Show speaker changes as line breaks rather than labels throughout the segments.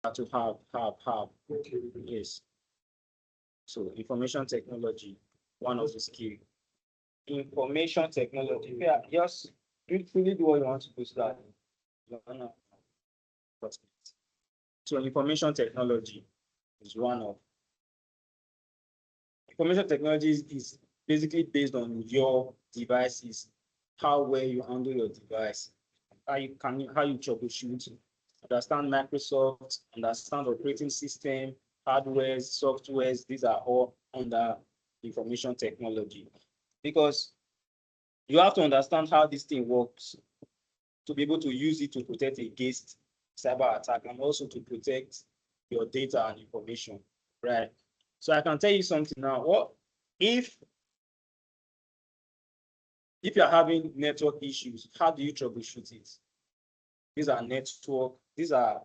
to have. Yes. So information technology, one of the skill. Information technology. Yeah, just really do what you want to do. So that you wanna- So information technology is one of information technology is basically based on your devices, how well you handle your device, how you troubleshoot, understand Microsoft, understand operating system, hardware, softwares. These are all under information technology because you have to understand how this thing works to be able to use it to protect against cyber attack and also to protect your data and information, right? So I can tell you something now. What if you're having network issues, how do you troubleshoot it? These are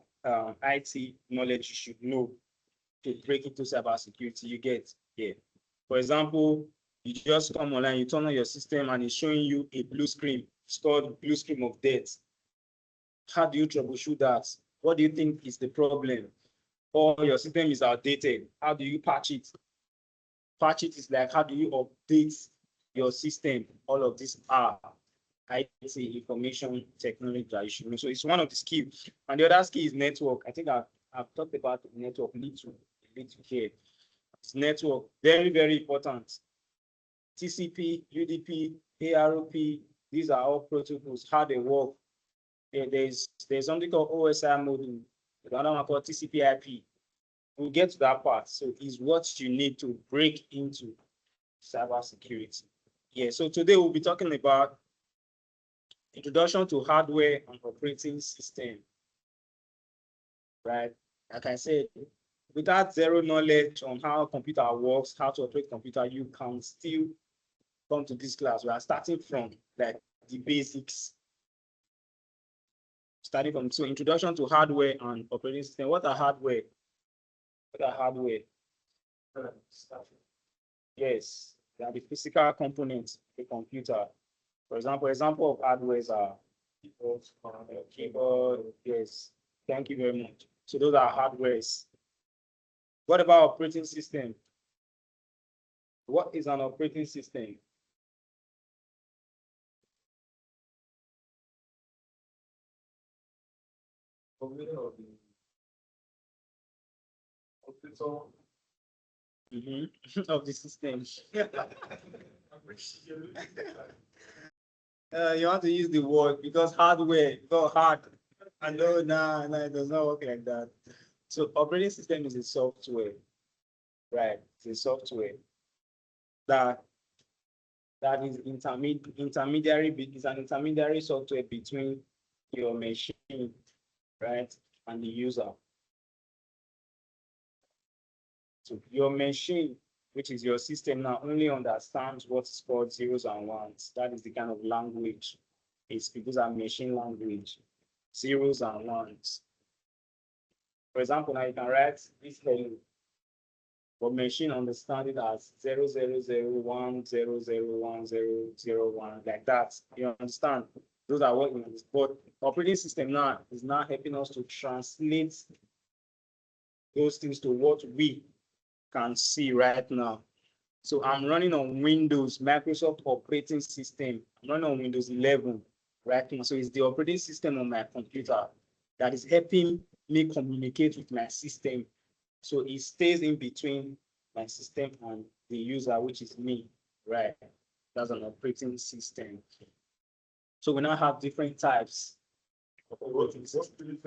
IT knowledge you should know to break into cybersecurity. You get, yeah. For example, you just come online, you turn on your system, and it's showing you a blue screen. It's called blue screen of death. How do you troubleshoot that? What do you think is the problem? Or your system is outdated. How do you patch it? Patch it is like how do you update your system? All of these are IT information technology that you should know. So it's one of the skills. And the other skill is network. I think I've talked about network little here. It's network, very, very important. TCP, UDP, ARP, these are all protocols, how they work. There's something called OSI module, the other one called TCP IP. We'll get to that part. So it's what you need to break into cybersecurity. Yeah, so today we'll be talking about introduction to hardware and operating system, right? Like I said, without zero knowledge on how a computer works, how to operate computer, you can still come to this class. We are starting from like the basics, starting from so introduction to hardware and operating system. What are hardware? What are hardware? Yes, they are the physical components of a computer. For example of hardware are keyboard. Yes, thank you very much. So those are hardwares. What about operating system? What is an operating system? Mhm. Of the system. You want to use the word because hardware, not hard. I know, no, it does not work like that. So operating system is a software, right? It's a software that is is an intermediary software between your machine, right, and the user. So your machine, which is your system now, only understands what's called zeros and ones. That is the kind of language it's because of machine language, zeros and ones. For example, now you can write this hello, but machine understand it as 0001001001001 like that. You understand? Those are what you understand. But operating system now is now helping us to translate those things to what we can see right now. So I'm running on Windows, Microsoft operating system. I'm running on Windows 11 right now. So it's the operating system on my computer that is helping me communicate with my system. So it stays in between my system and the user, which is me, right? That's an operating system. So we now have different types of operating systems.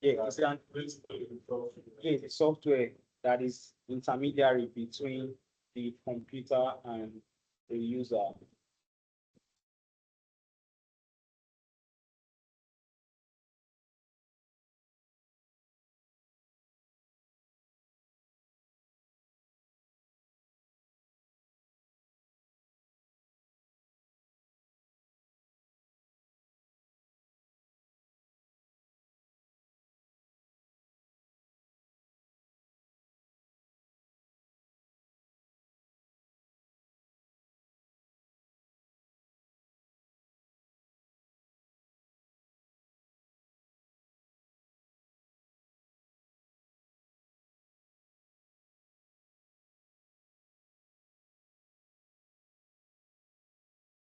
Yeah, yeah, the software that is intermediary between the computer and the user.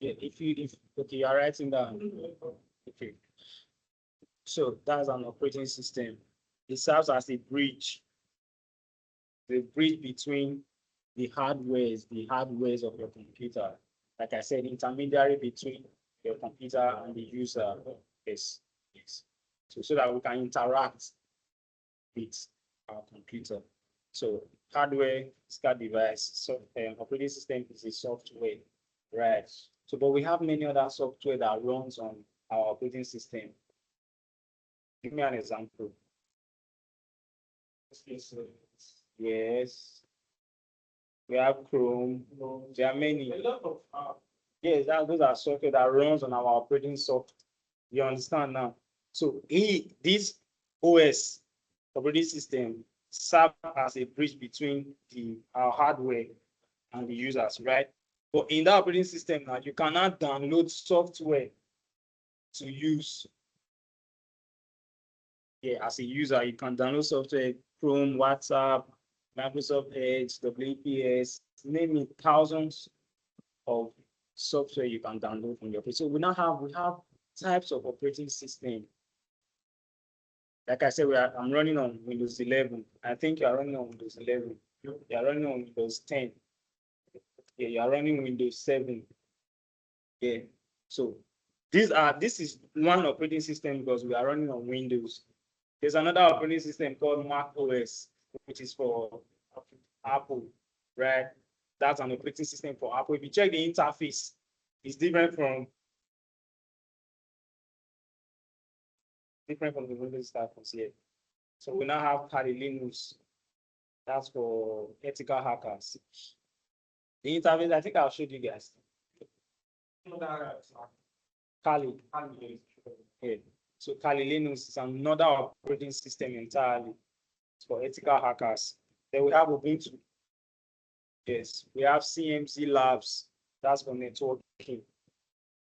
Yeah, if okay, you are writing down. Okay. So that's an operating system. It serves as a bridge, the bridge between the hardwares of your computer. Like I said, intermediary between your computer and the user. Yes, yes. So that we can interact with our computer. So hardware, physical device, so operating system is a software, right? So, but we have many other software that runs on our operating system. Give me an example. Yes, we have Chrome. There are many. Yes, those are software that runs on our operating software. You understand now? So this OS operating system serve as a bridge between our hardware and the users, right? But in that operating system now, you cannot download software to use. Yeah, as a user, you can download software, Chrome, WhatsApp, Microsoft Edge, WPS, name it, thousands of software you can download from your PC. So we have types of operating system. Like I said, I'm running on Windows 11. I think you are running on Windows 11. You are running on Windows 10. Yeah, you are running Windows 7. Yeah. So this is one operating system because we are running on Windows. There's another operating system called Mac OS, which is for Apple, right? That's an operating system for Apple. If you check the interface, it's different from the Windows interface here. So we now have Kali Linux. That's for ethical hackers. The interface, I think I'll show you guys. Kali. Yeah. So Kali Linux is another operating system entirely. It's for ethical hackers. Then we have Ubuntu. Yes, we have CMC Labs. That's for networking.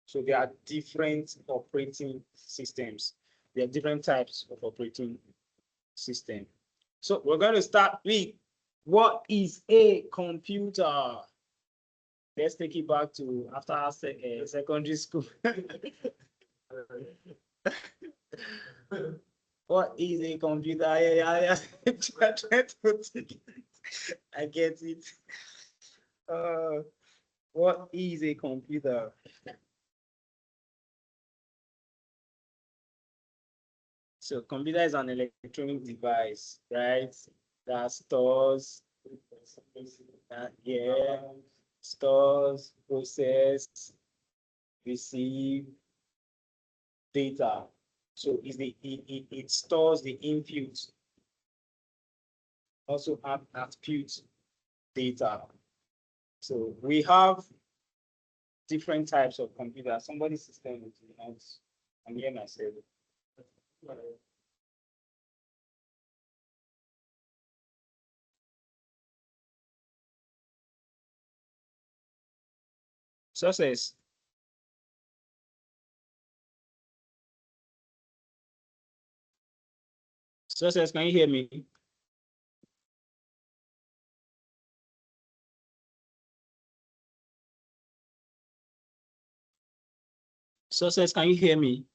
So there are different operating systems. There are different types of operating system. So we're going to start with what is a computer? Let's take it back to after secondary school. What is a computer? I get it. What is a computer? So computer is an electronic device, right? That stores, stores, process, receive data. So it stores the input, also output data. So we have different types of computers. Somebody's system is nice. I'm here myself. Success. Success, can you hear me? Success, can you hear me?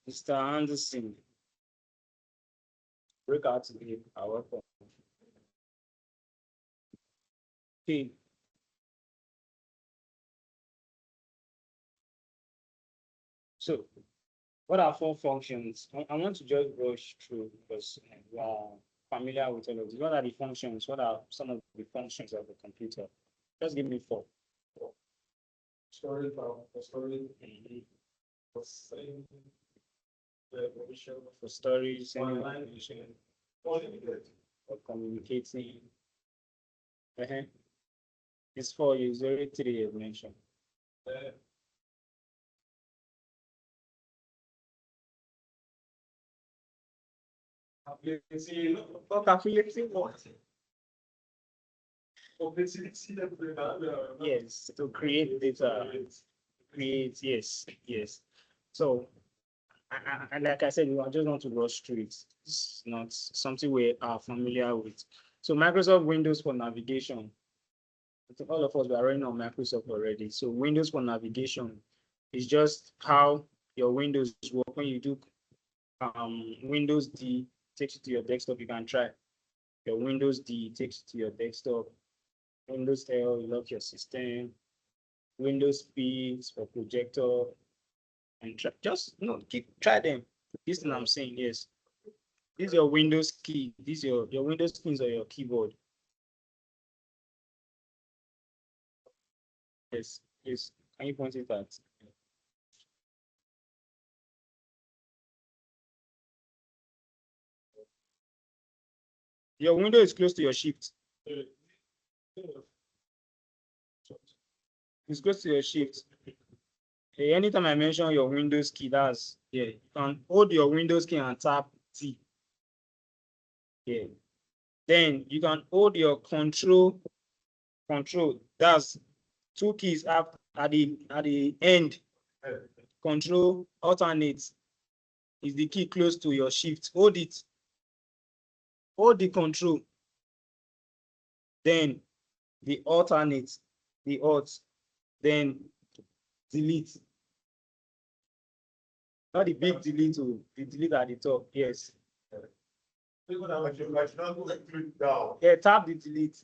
Mr. Anderson. Break out to the our phone. Okay. So what are four functions? I want to just brush through because we are familiar with all of these. What are the functions? What are some of the functions of the computer? Just give me four. Storage, for saving, for storage, for communicating. It's four. It's already three you mentioned. Calculating what? Yes, to create data. Create, yes, yes. So like I said, I just want to rush through it. It's not something we are familiar with. So Microsoft Windows for navigation. I think all of us are running on Microsoft already. So Windows for navigation is just how your Windows work. When you do Windows D takes you to your desktop, you can try. Your Windows D takes you to your desktop. Windows L, you lock your system. Windows P is for projector. And try, just try them. This thing I'm saying, yes. This is your Windows key. This is your Windows keys or your keyboard. Yes, yes. Can you point it at? Your window is close to your shift. It's close to your shift. Anytime I mention your Windows key, that's you can hold your Windows key and tap T. Yeah. Then you can hold your control. That's two keys up at the end. Control alternate is the key close to your shift. Hold it. Hold the control. Then the alternate, the alt. Then delete. Not the big delete, the delete at the top. Yes. Yeah, tap the delete.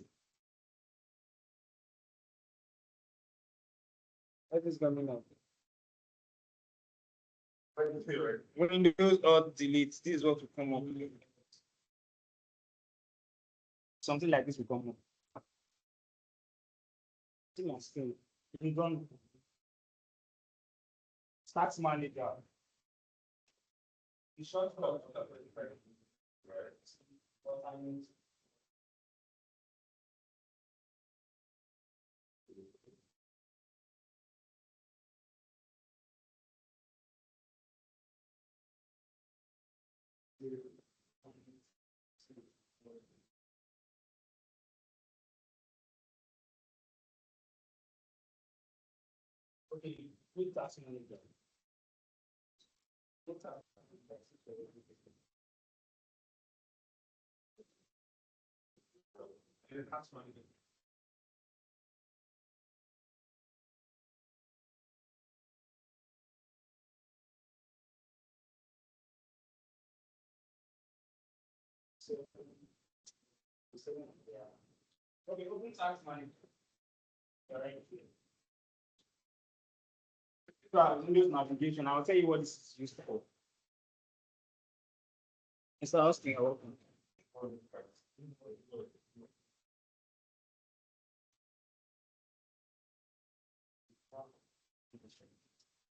What is coming up? Windows or delete. This is what will come up. Something like this will come up. Start manager. The shortcut. Okay, quick task manager. Task manager. Okay, open task manager. All right. Windows navigation. I'll tell you what this is used for. It's the house thing.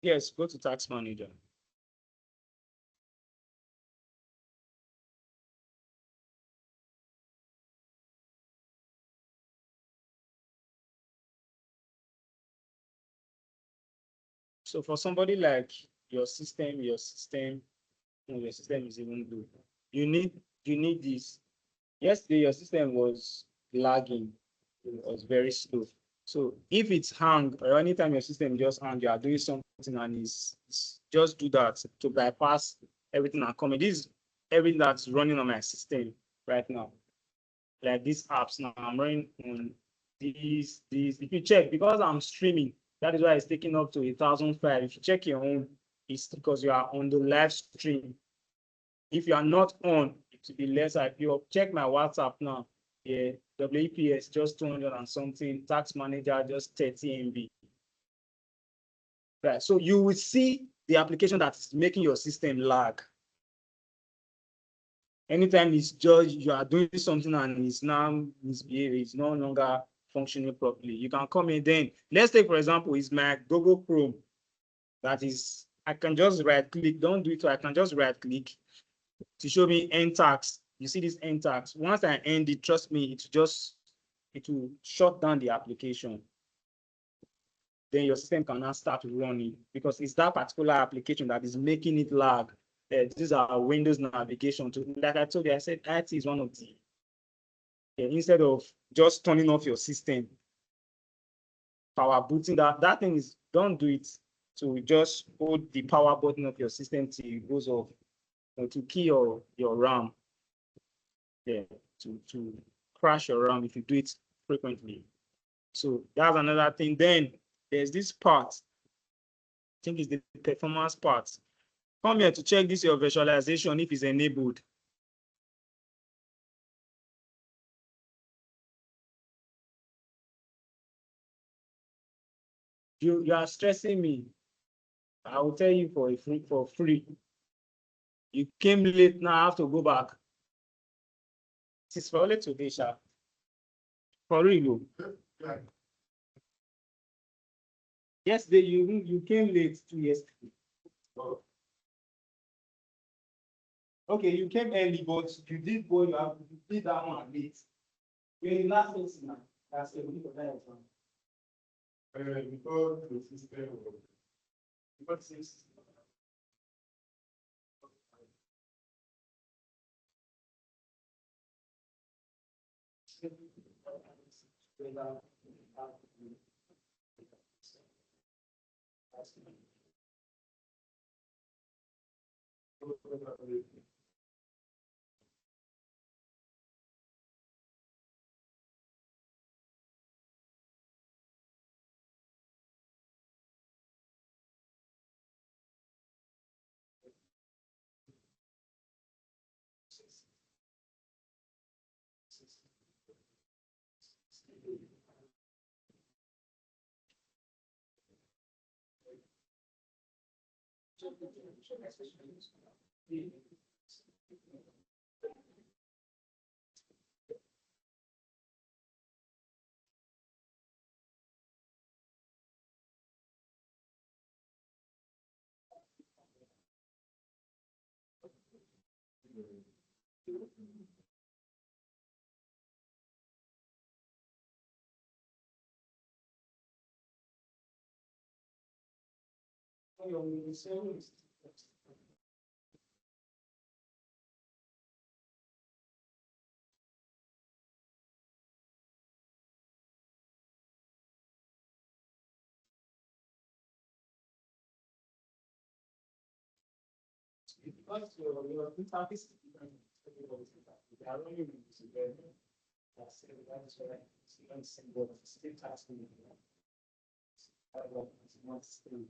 Yes, go to task manager. So for somebody like your system is even good. You need this. Yesterday your system was lagging. It was very slow. So if it's hang or anytime your system just hang, you are doing something and it's just do that to bypass everything and come. This is everything that's running on my system right now. Like these apps now, I'm running on these. If you check, because I'm streaming, that is why it's taking up to 1,005. If you check your own, it's because you are on the live stream. If you are not on, it will be less. If you check my WhatsApp now, yeah, WEPS just 200 and something, tax manager just 30 MB. Right. So you will see the application that is making your system lag. Anytime it's just you are doing something and it's now misbehaving, it's no longer functioning properly. You can come in then. Let's take, for example, it's my Google Chrome. That is, I can just right click. Don't do it. So I can just right click to show me end tax. You see this end tax. Once I end it, trust me, it will shut down the application. Then your system can now start running because it's that particular application that is making it lag. These are Windows navigation. Like I told you, I said IT is one of the, instead of just turning off your system, power booting that thing is, don't do it. to just hold the power button of your system till it goes off, or to kill your RAM. Yeah, to crash your RAM if you do it frequently. So that's another thing. Then there's this part. I think it's the performance part. Come here to check this your virtualization if it's enabled. You are stressing me. I will tell you for free. You came late now, I have to go back. It is for only today, sha. For real. Yesterday you came late 2 years ago. Okay, you came early, but you did what you did that one late. You're in last place now. That's the week of that exam. Because the system because it's because your interface is different. They are running together. That's why you don't send what still tasking. Not still.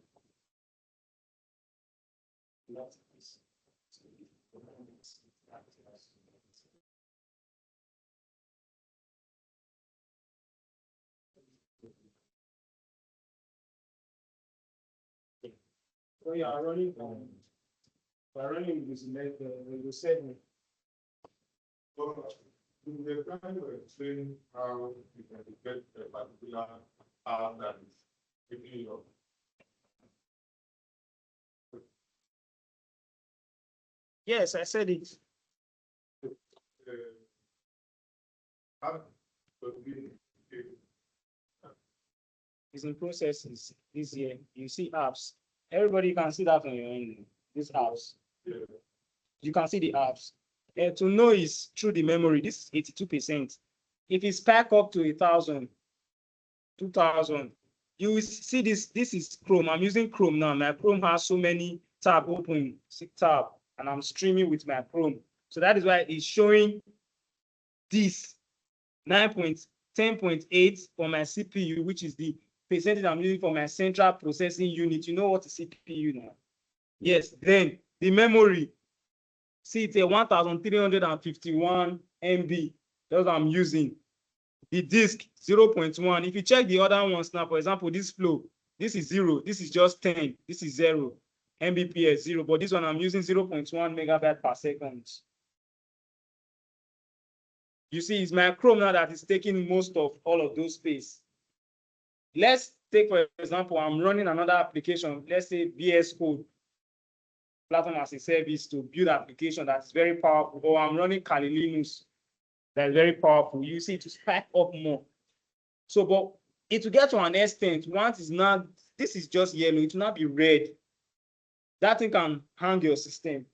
So you are running with Windows 7.
So, we're trying to explain how you can get a particular app that is giving you
Yes, I said it.
app to be
It's in processes this year. You see apps. Everybody can see that on your end. These apps. You can see the apps. To know is through the memory. This is 82%. If it's pack up to 1,000, 2,000, you will see this. This is Chrome. I'm using Chrome now. My Chrome has so many tab open, 6 tab, and I'm streaming with my Chrome. So that is why it's showing this 9.10.8 for my CPU, which is the percentage I'm using for my central processing unit. You know what is CPU now? Yes. Then the memory. See, it's a 1,351 MB. That's what I'm using. The disk 0.1. If you check the other ones now, for example, this flow, this is 0. This is just 10. This is 0. Mbps 0. But this one I'm using 0.1 megabyte per second. You see, it's my Chrome now that is taking most of all of those space. Let's take, for example, I'm running another application. Let's say VS Code, platform as a service to build application that's very powerful. Or I'm running Kali Linux that's very powerful. You see, to spike up more. So, but it will get to an extent. Once it's not, this is just yellow. It will not be red. That thing can hang your system.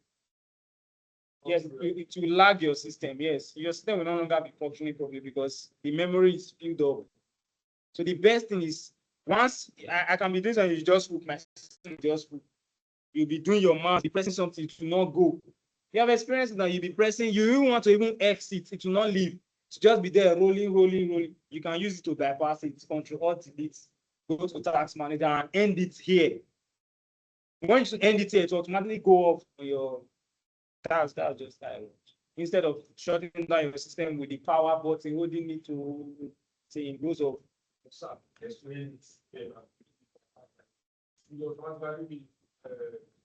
Yes, it will lag your system. Yes, your system will no longer be functioning properly because the memory is filled up. So the best thing is Once I can be doing something, you just hook my system, just hook. You'll be doing your mouse, be pressing something, it will not go. You have experience now, you'll be pressing, you even want to even exit, it will not leave. To just be there rolling, rolling, rolling. You can use it to bypass it, control alt delete, go to task manager and end it here. Once you end it here, it will automatically go off on your task. That's just like instead of shutting down your system with the power button, holding it to say it goes off.
So, this way it's you automatically be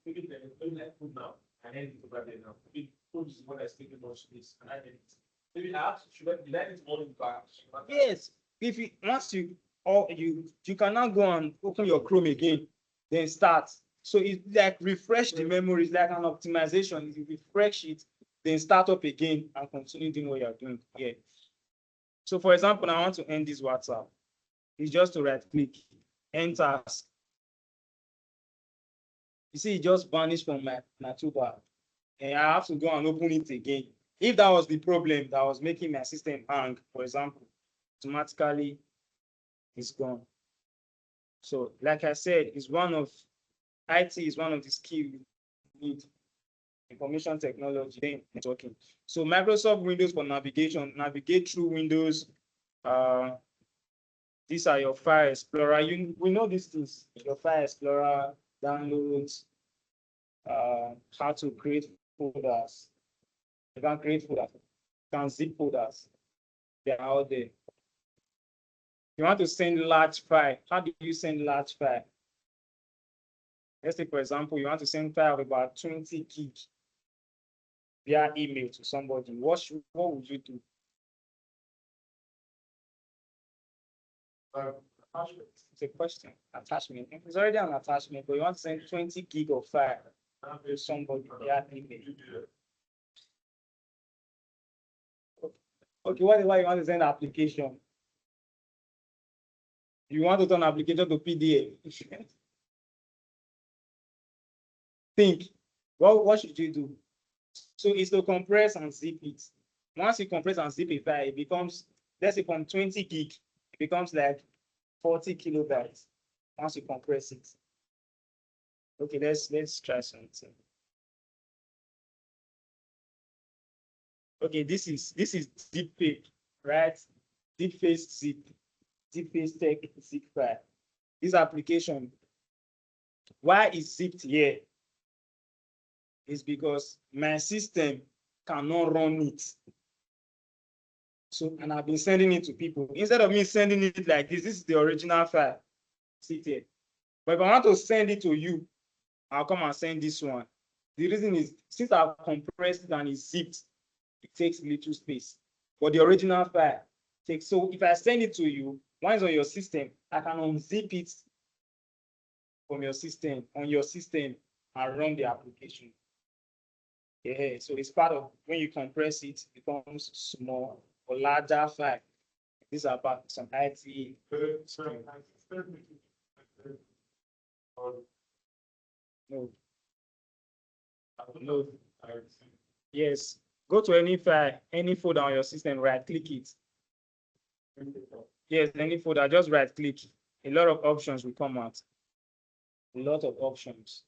taking the food now and then it over there now. Maybe food is what I speak about this and I did it. Maybe I have to should I let it all in back.
Yes, if you once you or you cannot go and open your Chrome again, then start. So it's like refresh the memory, it's like an optimization. You refresh it, then start up again and continue doing what you're doing. Yeah. So for example, I want to end this WhatsApp. It's just to right click, end task. You see, it just vanished from my toolbar. And I have to go and open it again. If that was the problem that was making my system hang, for example, automatically it's gone. So, like I said, it's one of IT is one of the skills you need. Information technology, then networking. So Microsoft Windows for navigation, navigate through Windows. These are your file explorer. We know these things. Your file explorer, downloads, how to create folders. You can create folders, you can zip folders. They are out there. You want to send large file. How do you send large file? Let's say, for example, you want to send file of about 20 gig via email to somebody. What would you do? It's a question. Attachment. It's already an attachment, but you want to send 20 gig of file to somebody via email. Okay, what is why you want to send an application? You want to turn application to PDF. Think, what should you do? So it's to compress and zip it. Once you compress and zip a file, it becomes, let's say from 20 gig, it becomes like 40 kilobytes once you compress it. Okay, let's try something. Okay, this is zip file, right? Deep face zip, deep face tech zip file. This application, why is zipped here? Is because my system cannot run it. So, and I've been sending it to people. Instead of me sending it like this is the original file. Sit here. But if I want to send it to you, I'll come and send this one. The reason is since I've compressed it and it's zipped, it takes little space. But the original file takes, so if I send it to you, once on your system, I can unzip it from your system, on your system, and run the application. Yeah, so it's part of when you compress it, it becomes small or larger file. These are about some IT. No, no. Yes. Go to any file, any folder on your system, right click it. Yes, any folder, just right click. A lot of options will come out. A lot of options.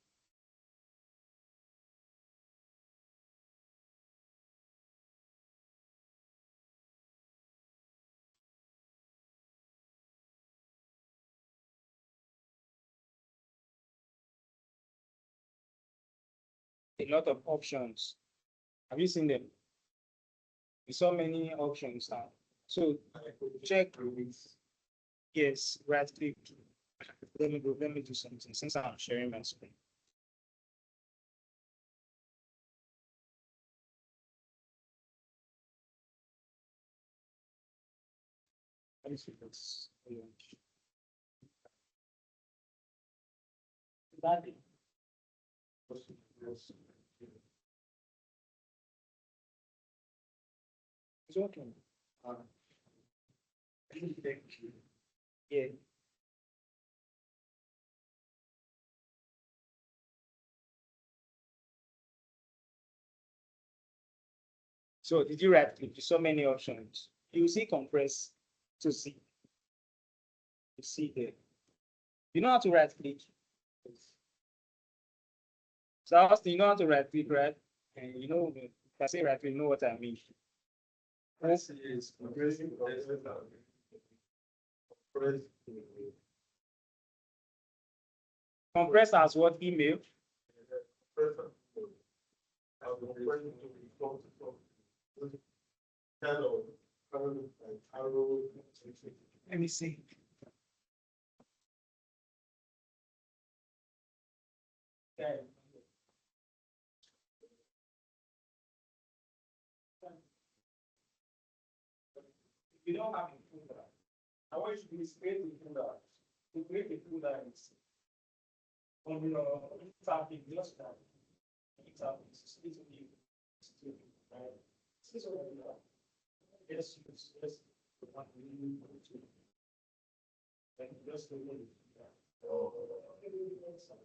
A lot of options. Have you seen them? You saw many options now. So check. Yes, right click. Let me go. Let me do something since I'm sharing my screen. Let me see this. It's okay. Yeah. So did you right click? You saw many options. You see compress to see. You see there. You know how to right click. So Austin, you know how to right click, right? And you know, if I say right click, you know what I mean.
Press is compressing. Press.
Compress as what email? Let me see. Okay. If you don't have a folder, I want you to create a folder. To create a folder on your tab, just that. Tab is right? This is what we are. Yes, yes. Just the one.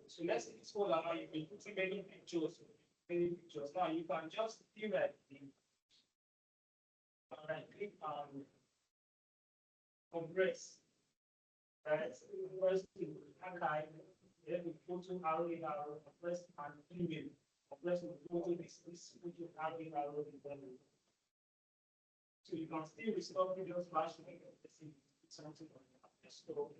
So let's say this folder now you can put many pictures. Many pictures. Now you can just do that. Right click on compress. Right. First archive. Then we go to arrow in arrow, compress and email. Compress will go to this photo arrow in arrow. So you can still restore videos flash something on the store.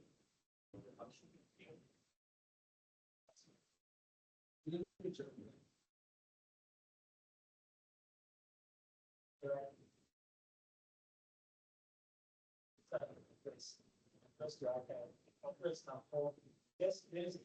Press the archive. Press now. Yes, there's in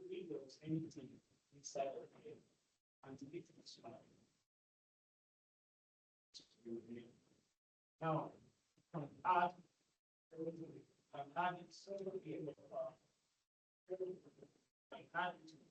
Windows, anything inside of it, and delete this one. Now, you can add and add it so and add it to the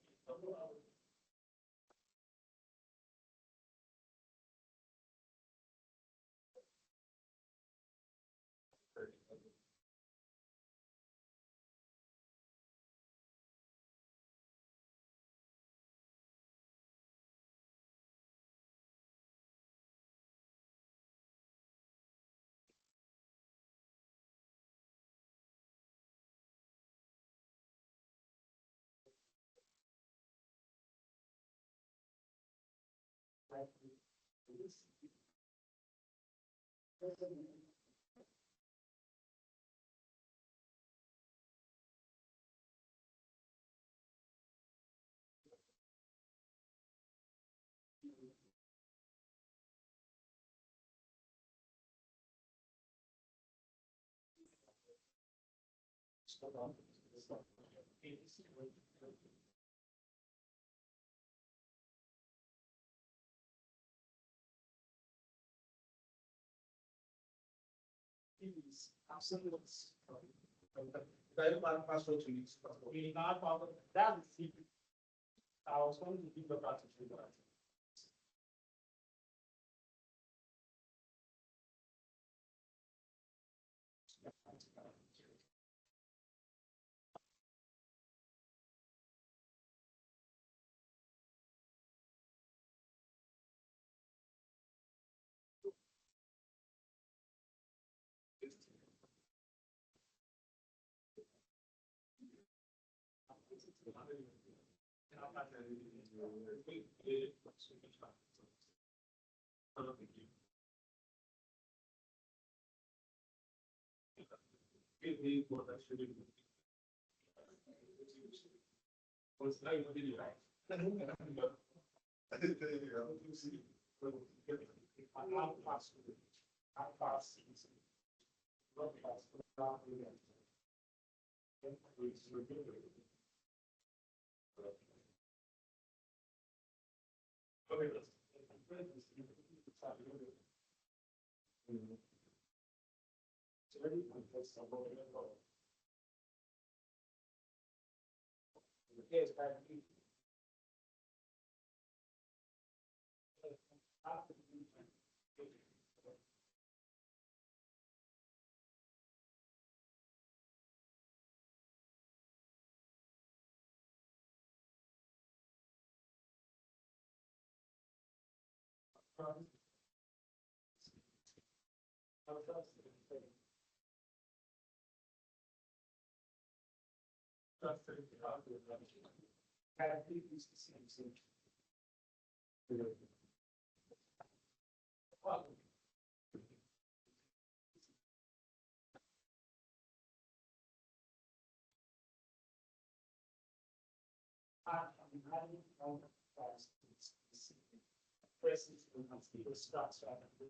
absolutely.
Password to use.
That's the secret. I was going to give the practice to that. Yes,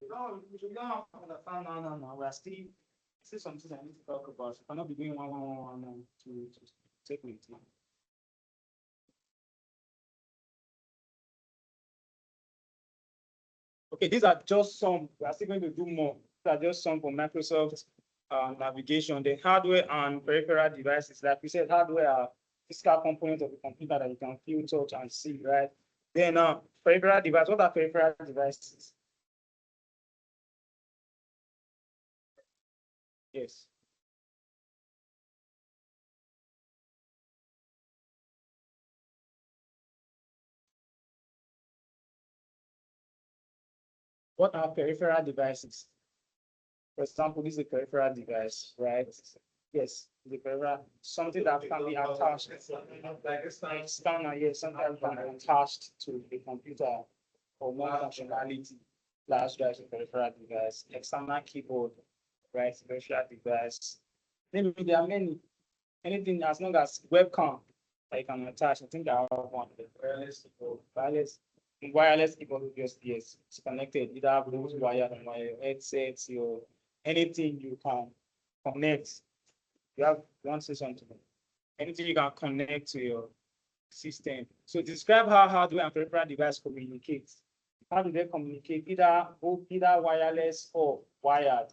no, we should not understand. No. We are still something I need to talk about. So cannot be doing one to take me to. Okay, these are just some. We are still going to do more. These are just some for Microsoft navigation. The hardware and peripheral devices, like we said, hardware are physical components of the computer that you can feel, touch, and see, right? Then peripheral device. What are peripheral devices? Yes. What are peripheral devices? For example, this is a peripheral device, right? Yes, the peripheral, something that can be attached, like external, yes, something that can be attached to the computer for more functionality. Flash drive is a peripheral device, external keyboard, right? Peripheral device. Maybe there are many, anything as long as webcam that you can attach. I think I have one. Wireless keyboard, wireless keyboard, just yes, it's connected either Bluetooth wired or wire headsets, your anything you can connect. You want to say something? Anything you can connect to your system. So describe how hardware and peripheral device communicate. How do they communicate? Either wireless or wired.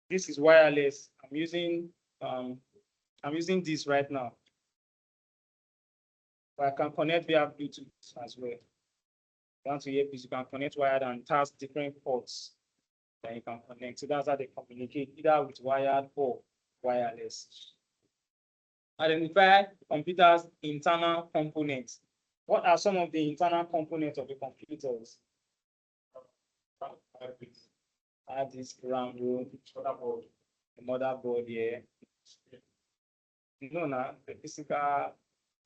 This is wireless. I'm using this right now. But I can connect via Bluetooth as well. Down to earpiece, you can connect wired and it has different ports that you can connect. So that's how they communicate, either with wired or wireless. Identify computers' internal components. What are some of the internal components of the computers? Hard disk, RAM, motherboard, the motherboard here. No, no, the physical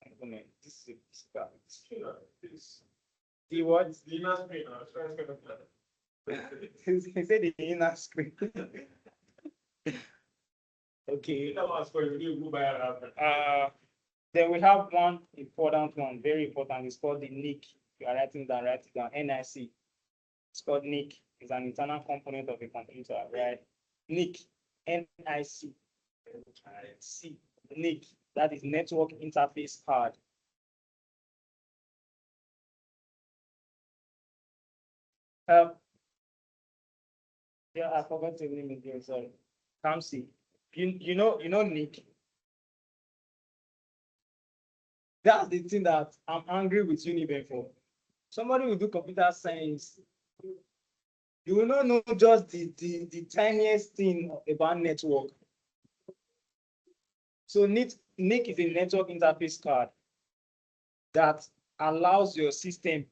component. This is a physical. The what? The inner screen. He said the inner screen. Okay. Then we have one important one, very important. It's called the NIC. You are writing down, write it down. NIC. It's called NIC. It's an internal component of a computer, right? NIC. NIC. C. NIC. That is network interface card. Yeah, I forgot to name it again. Sorry. Kamsi. You know Nick. That's the thing that I'm angry with Uniben for. Somebody will do computer science. You will not know just the tiniest thing about network. So NIC is a network interface card that allows your system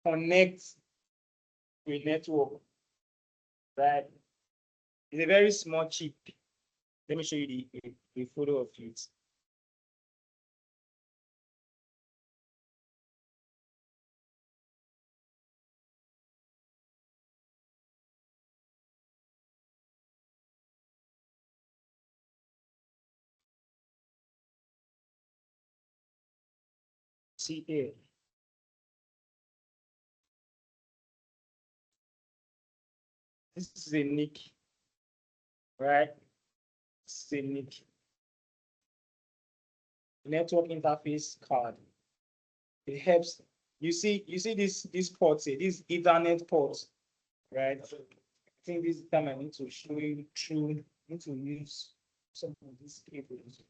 connect to a network. Right? It's a very small chip. Let me show you the photo of it. See here. This is a NIC, right? scenic network interface card. It helps. You see this ports here, this Ethernet port, right? I think this time I need to show you through. I need to use some of these cables.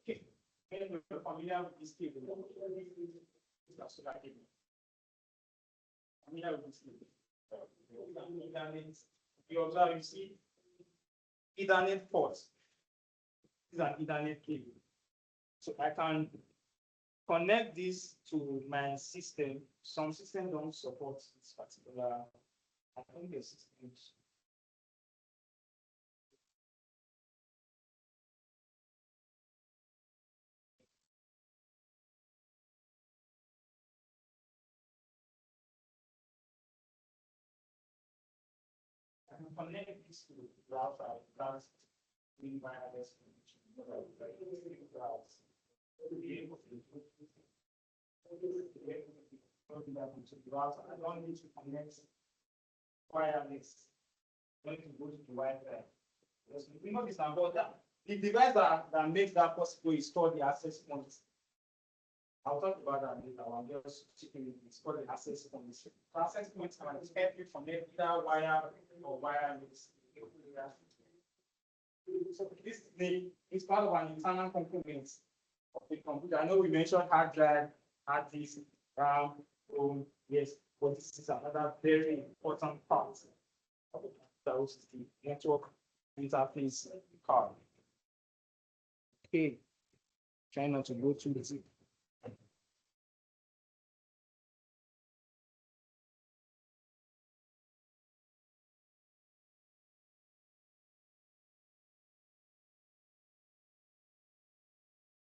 Okay. When you're familiar with this cable, that's what I did. Familiar with this cable. Ethernet. You observe, you see Ethernet ports. This is an Ethernet cable. So I can connect this to my system. Some systems don't support this particular. I think the systems. I can connect this to the router. That's in wireless connection. I don't need to connect wireless. I don't need to go to the Wi-Fi. We know this about that. The device that makes that possible is called the access point. I'll talk about that later. I'm just checking it. It's called the access point. The access point can help you connect either wire or wireless. So this is part of an internal component of the computer. I know we mentioned hard drive, hard disk, RAM, ROM, yes, but this is another very important part of the computer, which is the network interface card. Okay, try not to go too deep.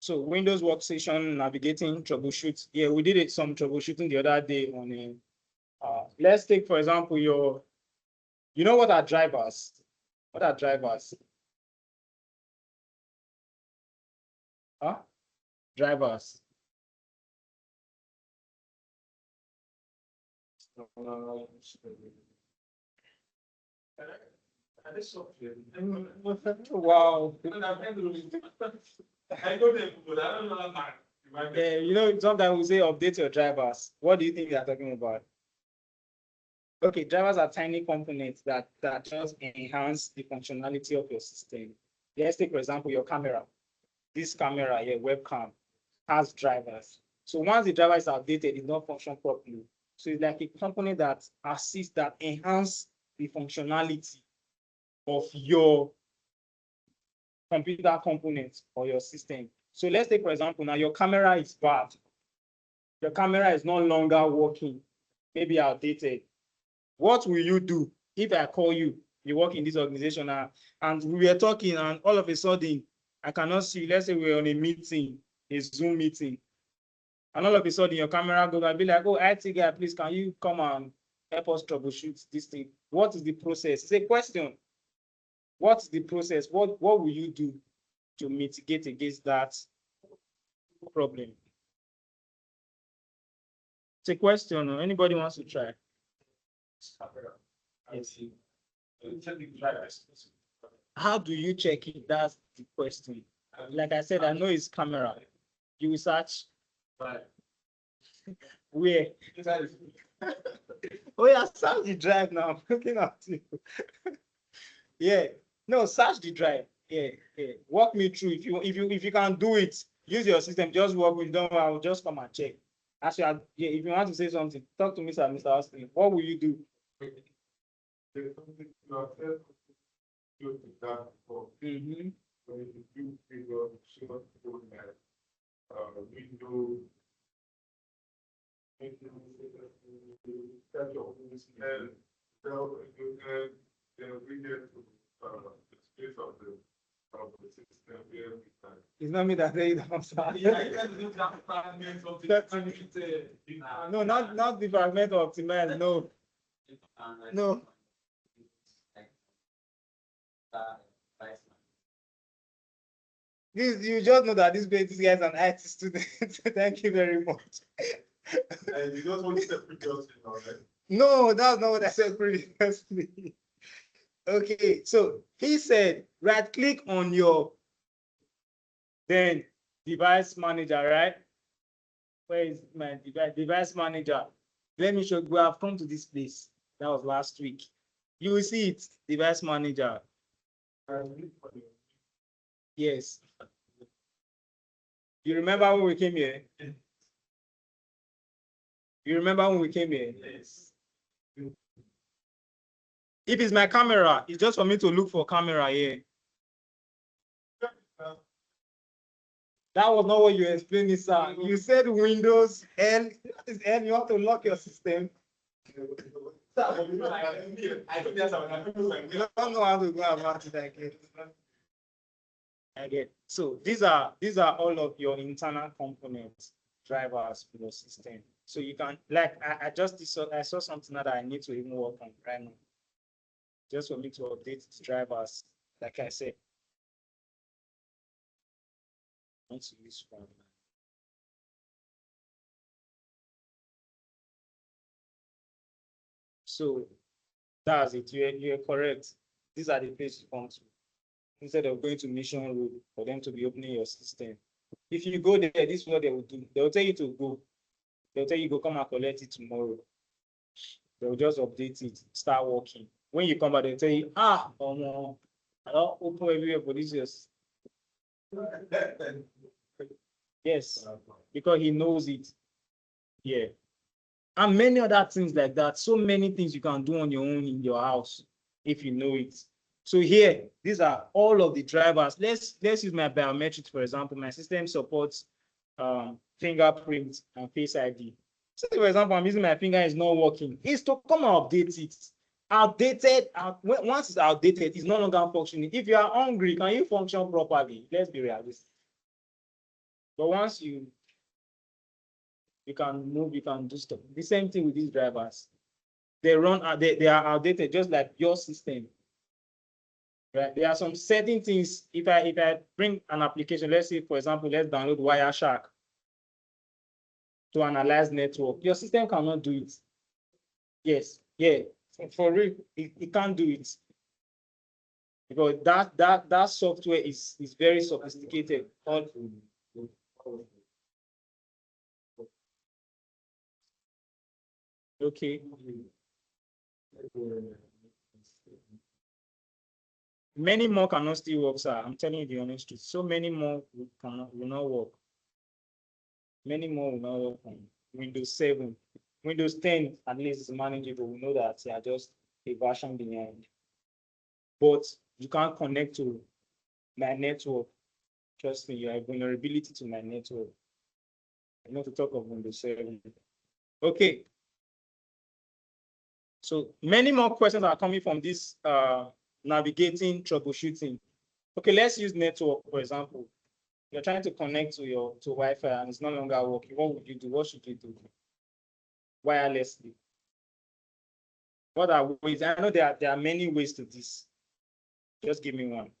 So Windows Workstation navigating troubleshoot. Yeah, we did some troubleshooting the other day on a. Let's take, for example, you know what are drivers? What are drivers? Huh? Drivers. Wow.
I go there, but I don't know how much.
Yeah, you know, sometimes we say update your drivers. What do you think they are talking about? Okay, drivers are tiny components that just enhance the functionality of your system. Let's take, for example, your camera. This camera, your webcam, has drivers. So once the driver is outdated, it not function properly. So it's like a component that assists, that enhance the functionality of your computer components or your system. So let's take, for example, now your camera is bad. Your camera is no longer working, maybe outdated. What will you do if I call you? You work in this organization and we were talking, and all of a sudden, I cannot see you. Let's say we're on a meeting, a Zoom meeting, and all of a sudden your camera goes and be like, oh, IT guy, please, can you come and help us troubleshoot this thing? What is the process? It's a question. What's the process? What will you do to mitigate against that problem? It's a question. Anybody wants to try? Yes. How do you check it? That's the question. Like I said, I know it's camera. You will search where? Oh yeah, search the drive now. I'm looking at you. Yeah. No, search the drive. Yeah. Walk me through. If you can do it, use your system. Just work with them. I will just come and check. Actually, if you want to say something, talk to me, sir, Mr. Austin. What will you do?
There's something you have said to that before.
Mm-hmm.
When you do figure short code that window catch your own and tell the reader to the space of the system every time.
It's not me that say it, sir.
Yeah, you can do that fragment of the
No, not the fragment of optimize. No. No. You just know that this guy is an IT student. Thank you very much.
And you just want to step previously now, right?
No, that's not what I said previously. Okay, so he said right click on your then device manager, right? Where is my device manager? Let me show you. We have come to this place. That was last week. You will see it, device manager. Yes. You remember when we came here? You remember when we came here?
Yes.
If it's my camera, it's just for me to look for camera here. That was not what you explained, sir. You said Windows L. What is L? You have to lock your system. You don't know how to go about it again. Again. So these are all of your internal components, drivers for your system. So you can I saw something that I need to even work on right now. Just for me to update the drivers, like I said. Want to use one. So that's it. You're correct. These are the places you come to. Instead of going to Mission Road for them to be opening your system. If you go there, this is what they will do. They will tell you to go. They'll tell you go come and collect it tomorrow. They'll just update it, start working. When you come back, they'll tell you, I don't open everywhere for this years. Yes, because he knows it. Yeah. And many other things like that. So many things you can do on your own in your house if you know it. So here, these are all of the drivers. Let's use my biometrics, for example. My system supports fingerprint and Face ID. So for example, I'm using my finger, it's not working. It's to come and update it. Outdated, once it's outdated, it's no longer functioning. If you are hungry, can you function properly? Let's be realistic. But once you can move, you can do stuff. The same thing with these drivers. They are outdated, just like your system. Right? There are some certain things. If I bring an application, let's say, for example, let's download Wireshark to analyze network. Your system cannot do it. Yes, yeah. For real, it can't do it. Because that software is very sophisticated. Okay. Many more cannot still work, sir. I'm telling you the honest truth. So many more will not work. Many more will not work on Windows 7. Windows 10 at least is manageable. We know that they are just a version behind. But you can't connect to my network. Trust me, you have vulnerability to my network. Not to talk of Windows 7. Okay. So many more questions are coming from this navigating, troubleshooting. Okay, let's use network, for example. You're trying to connect to Wi-Fi and it's no longer working. What would you do? What should you do? Wirelessly. What are ways? I know there are many ways to this. Just give me one.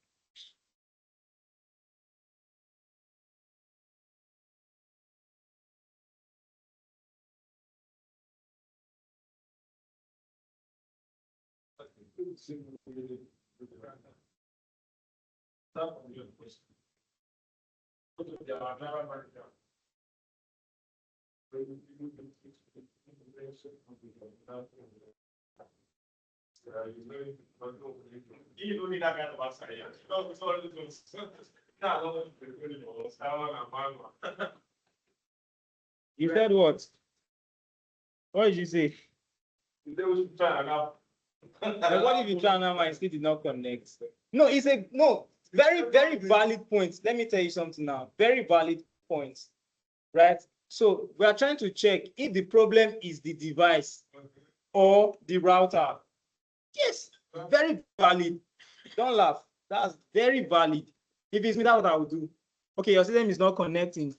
You don't need that kind of answer. It's already those.
You said what? What did you say?
They should try now.
Like, what if you try now and still did not connect? No, it's a no, very valid point. Let me tell you something now. Very valid point, right? So we are trying to check if the problem is the device or the router. Yes, very valid. Don't laugh. That's very valid. If it's me, that's what I would do. Okay, your system is not connecting.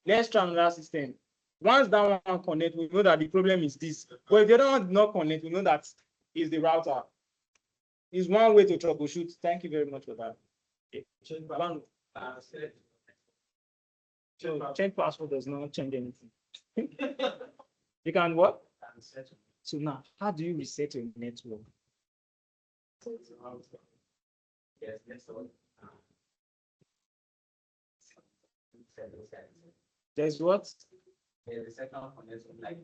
Let's try another system. Once that one connect, we know that the problem is this. But if the other one did not connect, we know that is the router. It's one way to troubleshoot. Thank you very much for that. Okay. Change password does not change anything. You can what? So now, how do you reset your network?
Yes, next one.
There's what?
The second one is like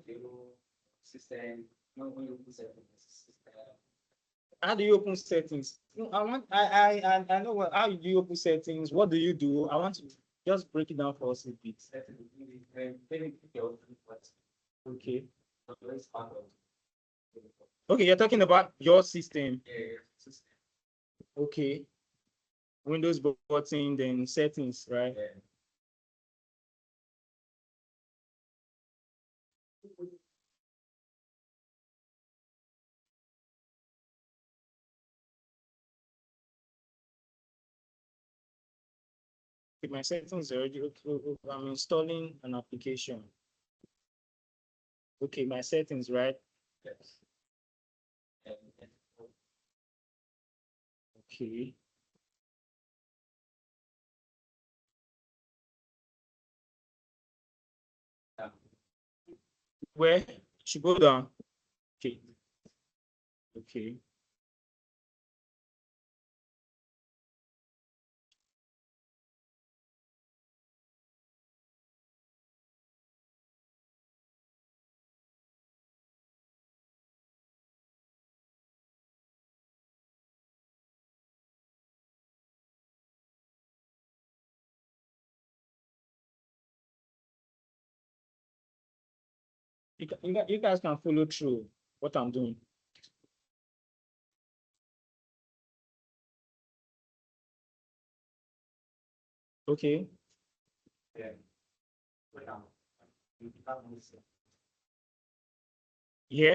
system, no when you put system.
How do you open settings? No, I know what, how do you open settings? What do you do? I want to just break it down for us a bit. Okay. Okay, you're talking about your system. Okay. Windows button, then settings, right? Okay, my settings are already okay. I'm installing an application. Okay, my settings, right?
Yes.
Okay. Where? Should go down. Okay. Okay. You guys can follow through what I'm doing. Okay.
Yeah.
Yeah.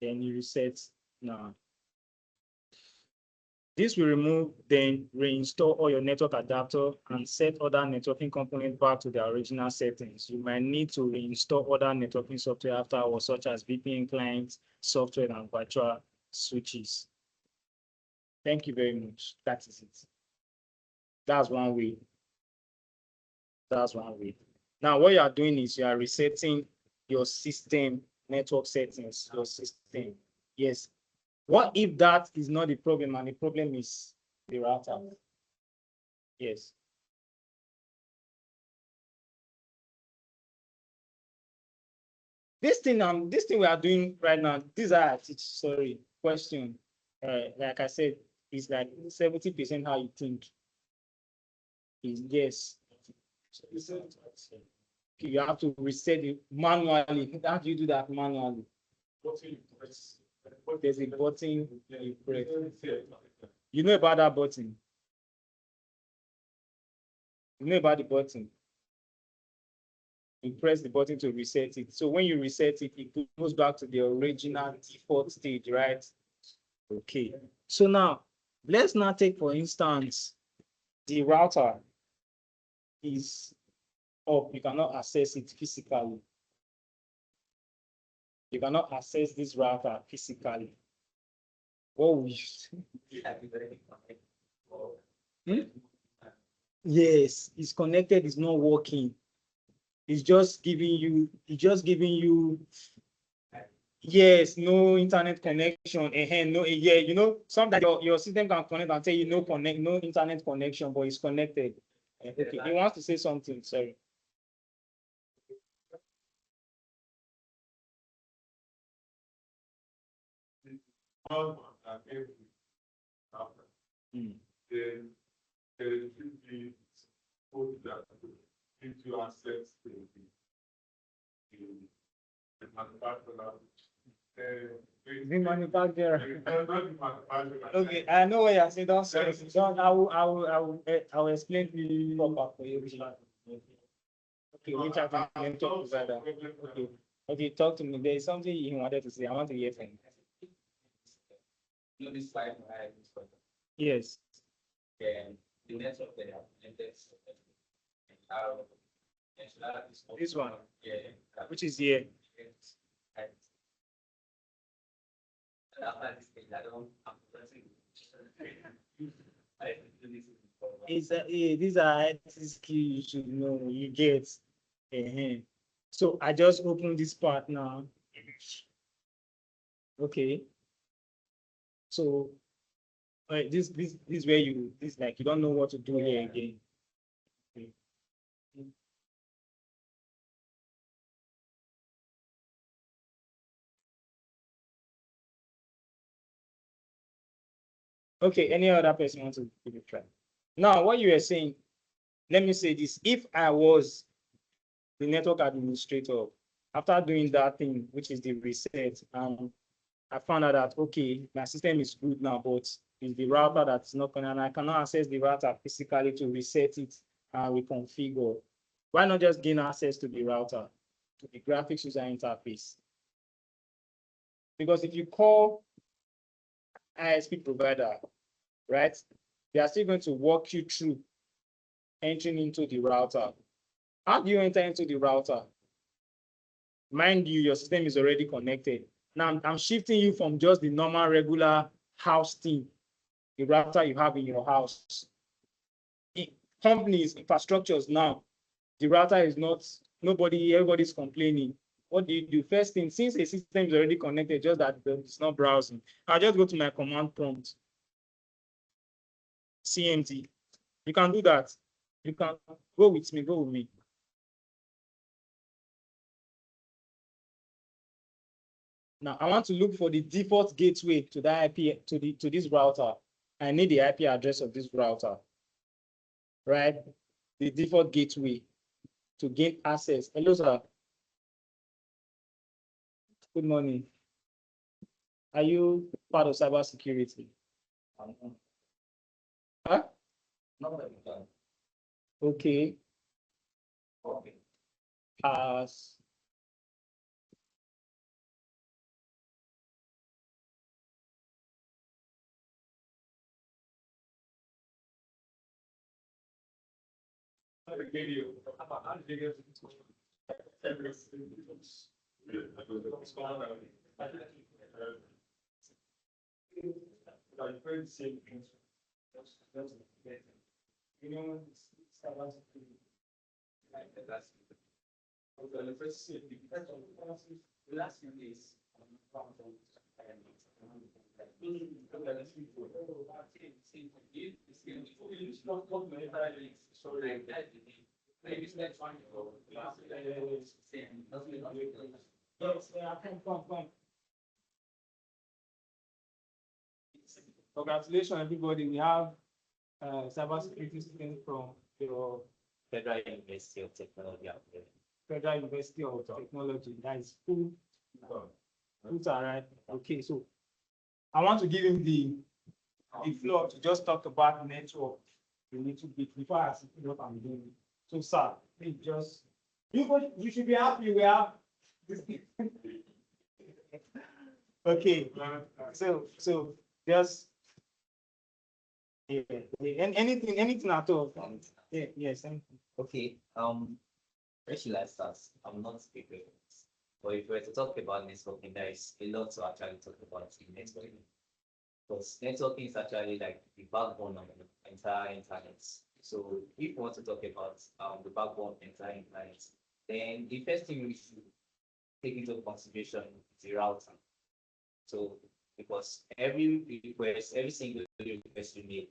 Then you reset now. This will remove, then reinstall all your network adapter and set other networking components back to their original settings. You might need to reinstall other networking software afterwards, such as VPN clients, software, and virtual switches. Thank you very much. That is it. That's one way. That's one way. Now, what you are doing is you are resetting your system network settings, your system. Yes. What if that is not the problem and the problem is the router? Yes. This thing we are doing right now, these are I teach, sorry, question. Like I said, it's like 70% how you think. Is yes. You have to reset it manually. How do you do that manually? There's a button you press. You know about that button. You know about the button. You press the button to reset it. So when you reset it, it goes back to the original default stage, right? Okay. So now, let's now take, for instance, the router is up. You cannot access it physically. You cannot access this router physically. What we Yes, it's connected, it's not working. It's just giving you, yes, no internet connection. No, yeah, you know, sometimes your system can connect and tell you no internet connection, but it's connected. Okay, he wants to say something, sorry.
one and every after.
Mm.
Then there should be code that gives you access to the manufacturer.
The manufacturer.
Not the manufacturer.
Okay, I know what you're saying. Don't say it. Don't, I will explain to you proper for you. Okay, which I can talk together. Okay. Okay, talk to me. There is something you wanted to say. I want to hear from you.
You know this slide I
Yes.
and the network they have index
This one,
yeah,
which is here.
and after this thing, I don't I'm pressing. I do this before.
These are IT skills you should know. You get. So I just open this part now. Okay. So this is where this like you don't know what to do here again. Okay. Okay, any other person want to give it a try? Now, what you were saying, let me say this. If I was the network administrator, after doing that thing, which is the reset, I found out that, okay, my system is good now, but it's the router that's not going, and I cannot access the router physically to reset it and reconfigure. Why not just gain access to the router, to the graphics user interface? Because if you call ISP provider, right, they are still going to walk you through entering into the router. How do you enter into the router? Mind you, your system is already connected. Now I'm shifting you from just the normal regular house thing, the router you have in your house. In companies, infrastructures now, the router is not, everybody's complaining. What do you do? First thing, since a system is already connected, just that it's not browsing, I'll just go to my command prompt, CMD. You can do that. You can go with me. Now I want to look for the default gateway to the IP to this router. I need the IP address of this router, right? The default gateway to gain access. Hello, sir. Good morning. Are you part of cybersecurity? Huh? Okay. Pass. You know, cybersecurity.
The last few days,
Yes, come. Congratulations, everybody. We have cybersecurity student from your
Federal University of Technology out there.
Federal University of Technology. That is cool. It's all right. Okay, so I want to give him the floor to just talk about network a little bit before I see what I'm doing. So, sir, please just you should be happy we have this thing. Okay, so just yeah, anything at all. Yeah, yes.
Okay, where should I start? I'm not speaking. But if we were to talk about networking, there is a lot to actually talk about in networking. Because networking is actually like the backbone of the entire internet. So if you want to talk about the backbone of the entire internet, then the first thing we should take into consideration is the router. So because every request, every single request you make,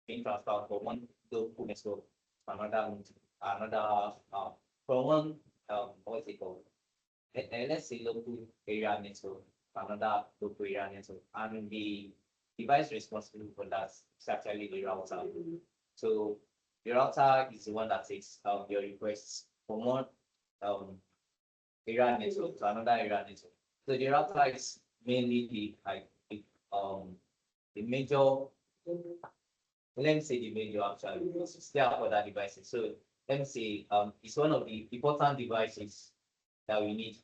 being transferred from one local network to another from one what's it called? Let's say local area network another local area network. And the device responsible for that is actually the router. So the router is the one that takes your requests from one area network to another area network. So the router is mainly the major, let me say the major actually, because it's there for other devices. So let me say it's one of the important devices that we need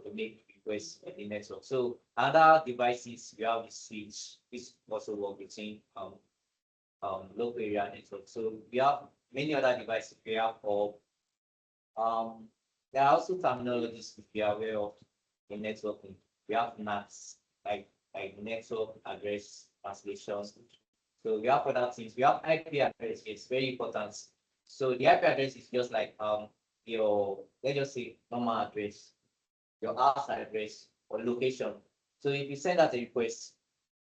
to make requests in the network. So other devices, we have the switch, which also work between local area network. So we have many other devices we have for there are also terminologies if you are aware of in networking. We have NATs, like network address translations. So we have other things. We have IP address. It's very important. So the IP address is just like your, let's just say, normal address, your house address or location. So if you send out a request,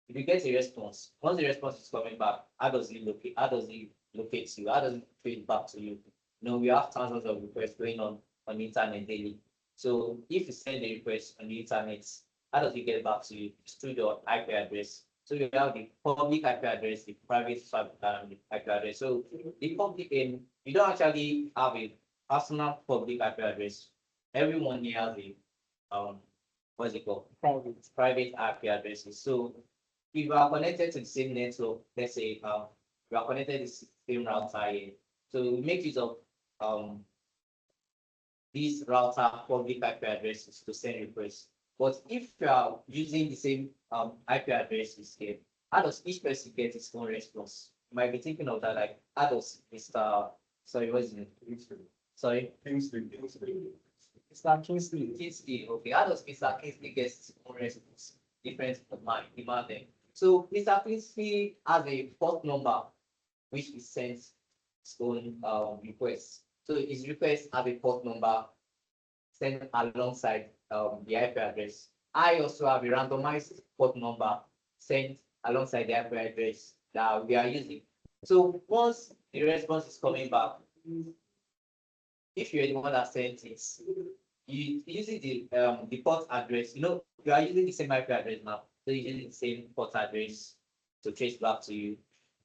if you get a response, once the response is coming back, how does it locate? How does it locate you? How does it feed back to you? You know, we have thousands of requests going on the internet daily. So if you send a request on the internet, how does it get back to you? It's through your IP address. So you have the public IP address, the private IP address. So the public, you don't actually have a personal public IP address. Everyone here has a what's it called? Private IP addresses. So if you are connected to the same network, let's say you are connected to the same router here. So we make use of these router public IP addresses to send requests. But if you are using the same IP addresses here, how does each person get its own response? You might be thinking of that, like how does Mr. Sorry, what is it? Sorry?
Kingsley.
Mr. Kingsley, okay. How does Mr. Kingsley get his own response? Different from mine, demanding. So Mr. Kingsley has a port number which he sends his own request. So his request have a port number sent alongside the IP address. I also have a randomized port number sent alongside the IP address that we are using. So once the response is coming back, if you're the one that sent it, you using the port address, you know, you are using the same IP address now. So you're using the same port address to trace back to you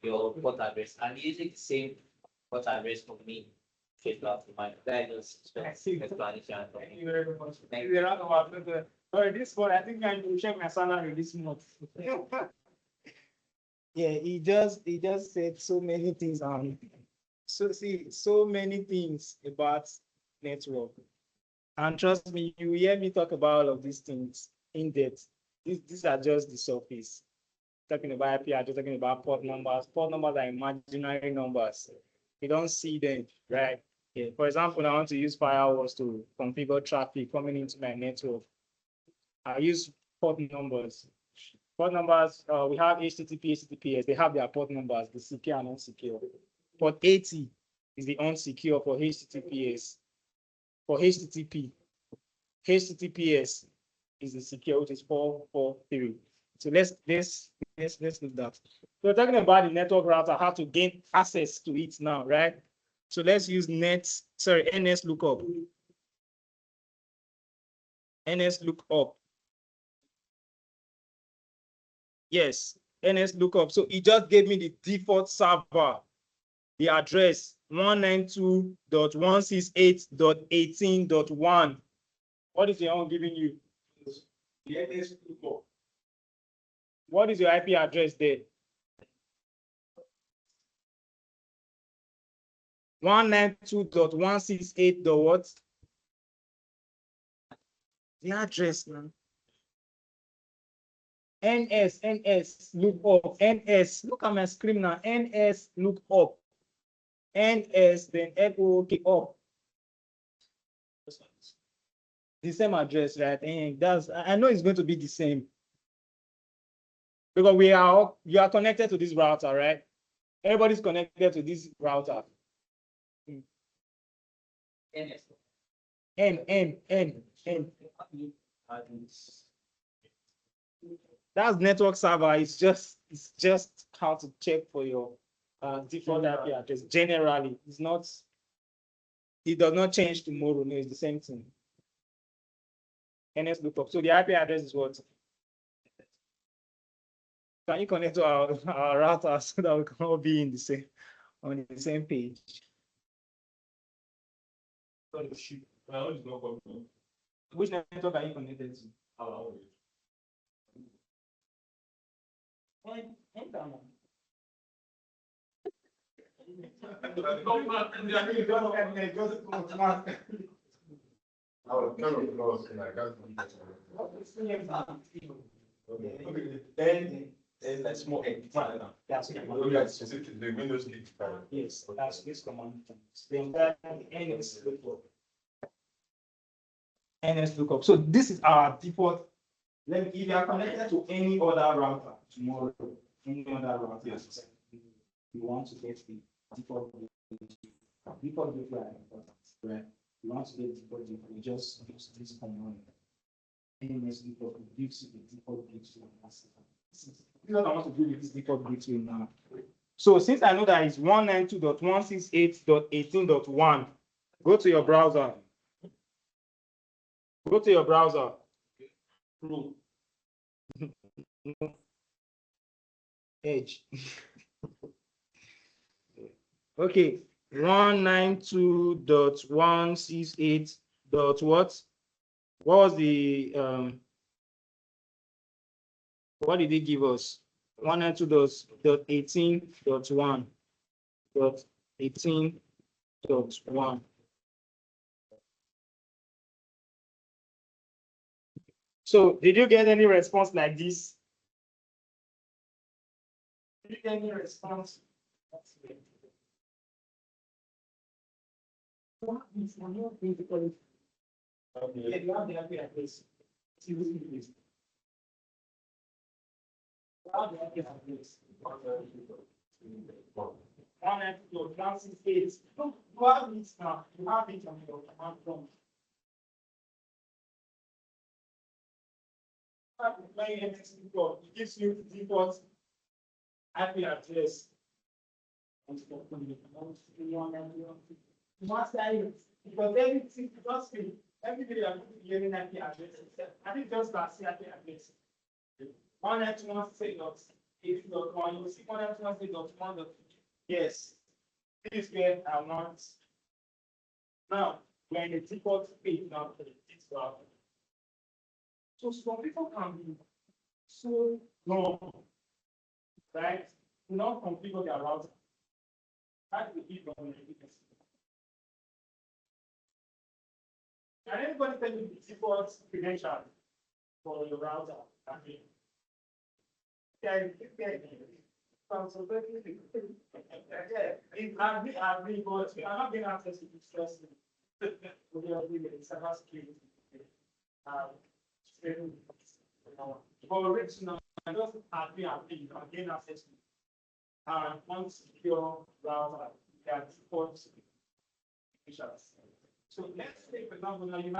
your port address, and using the same port address for me trace back to my explanation.
Thank you very much. Thank you. Sorry, this one, I think I need to check my salary this month. Yeah, he just said so many things so many things about network. And trust me, you hear me talk about all of these things in depth. These are just the surface. Talking about IP address, talking about port numbers. Port numbers are imaginary numbers. You don't see them, right? Yeah. For example, I want to use firewalls to configure traffic coming into my network. I use port numbers. Port numbers, we have HTTP, HTTPS. They have their port numbers, the secure and unsecure. Port 80 is the unsecure for HTTPS. For HTTP, HTTPS is the secure, which is 443. So let's look that. So we're talking about the network router, how to gain access to it now, right? So let's use NS lookup. NS lookup. Yes, NS lookup. So it just gave me the default server, the address 192.168.18.1. What is your own giving you?
The NS lookup.
What is your IP address there? 192.168. What? The address now. NS look up. NS, look at my screen now. NS look up. NS then LOOK up. The same address, right? And I know it's going to be the same. Because you are connected to this router, right? Everybody's connected to this router.
NS.
N. That's network server. It's just how to check for your default IP address. Generally, it does not change tomorrow. No, it's the same thing. NS lookup. So the IP address is what? Can you connect to our router so that we can all be in the same on the same page? Which network are you connected to? Then let's move it. That's the
Windows 85.
Yes, that's this command. The entire NS lookup. NS lookup. So this is our default. Then if you are connected to any other router tomorrow, any other router, yes, you want to get the default default gateway are important, right? You want to get default gateway, you just use this command. NS lookup gives you the default gateway. This is what I want to do with this default gateway now. So since I know that it's 192.168.18.1, go to your browser. Go to your browser. Edge. Okay, 192.168. What? What was the what did it give us? 192.18.1.18.1. So did you get any response like this? Did you get any response? Yeah, you have the IP address. You have the IP address. 192.168. You have it now. You have it on your command prompt. It gives you the default IP address. Because everything, just everybody are getting IP address. I think just last year IP address. 192.168.18.1. You see 192.168.1. Yes. This is where I want. Now, we're in the default page now for the default. So some people can be so wrong, right? Do not configure their router. That's the key from the Can anybody tell me the default credential for your router? It's agree, but we are not getting access to this first. We are doing cybersecurity. For original, I just agree and gain access to unsecure router that supports features. So let's say, for example, now you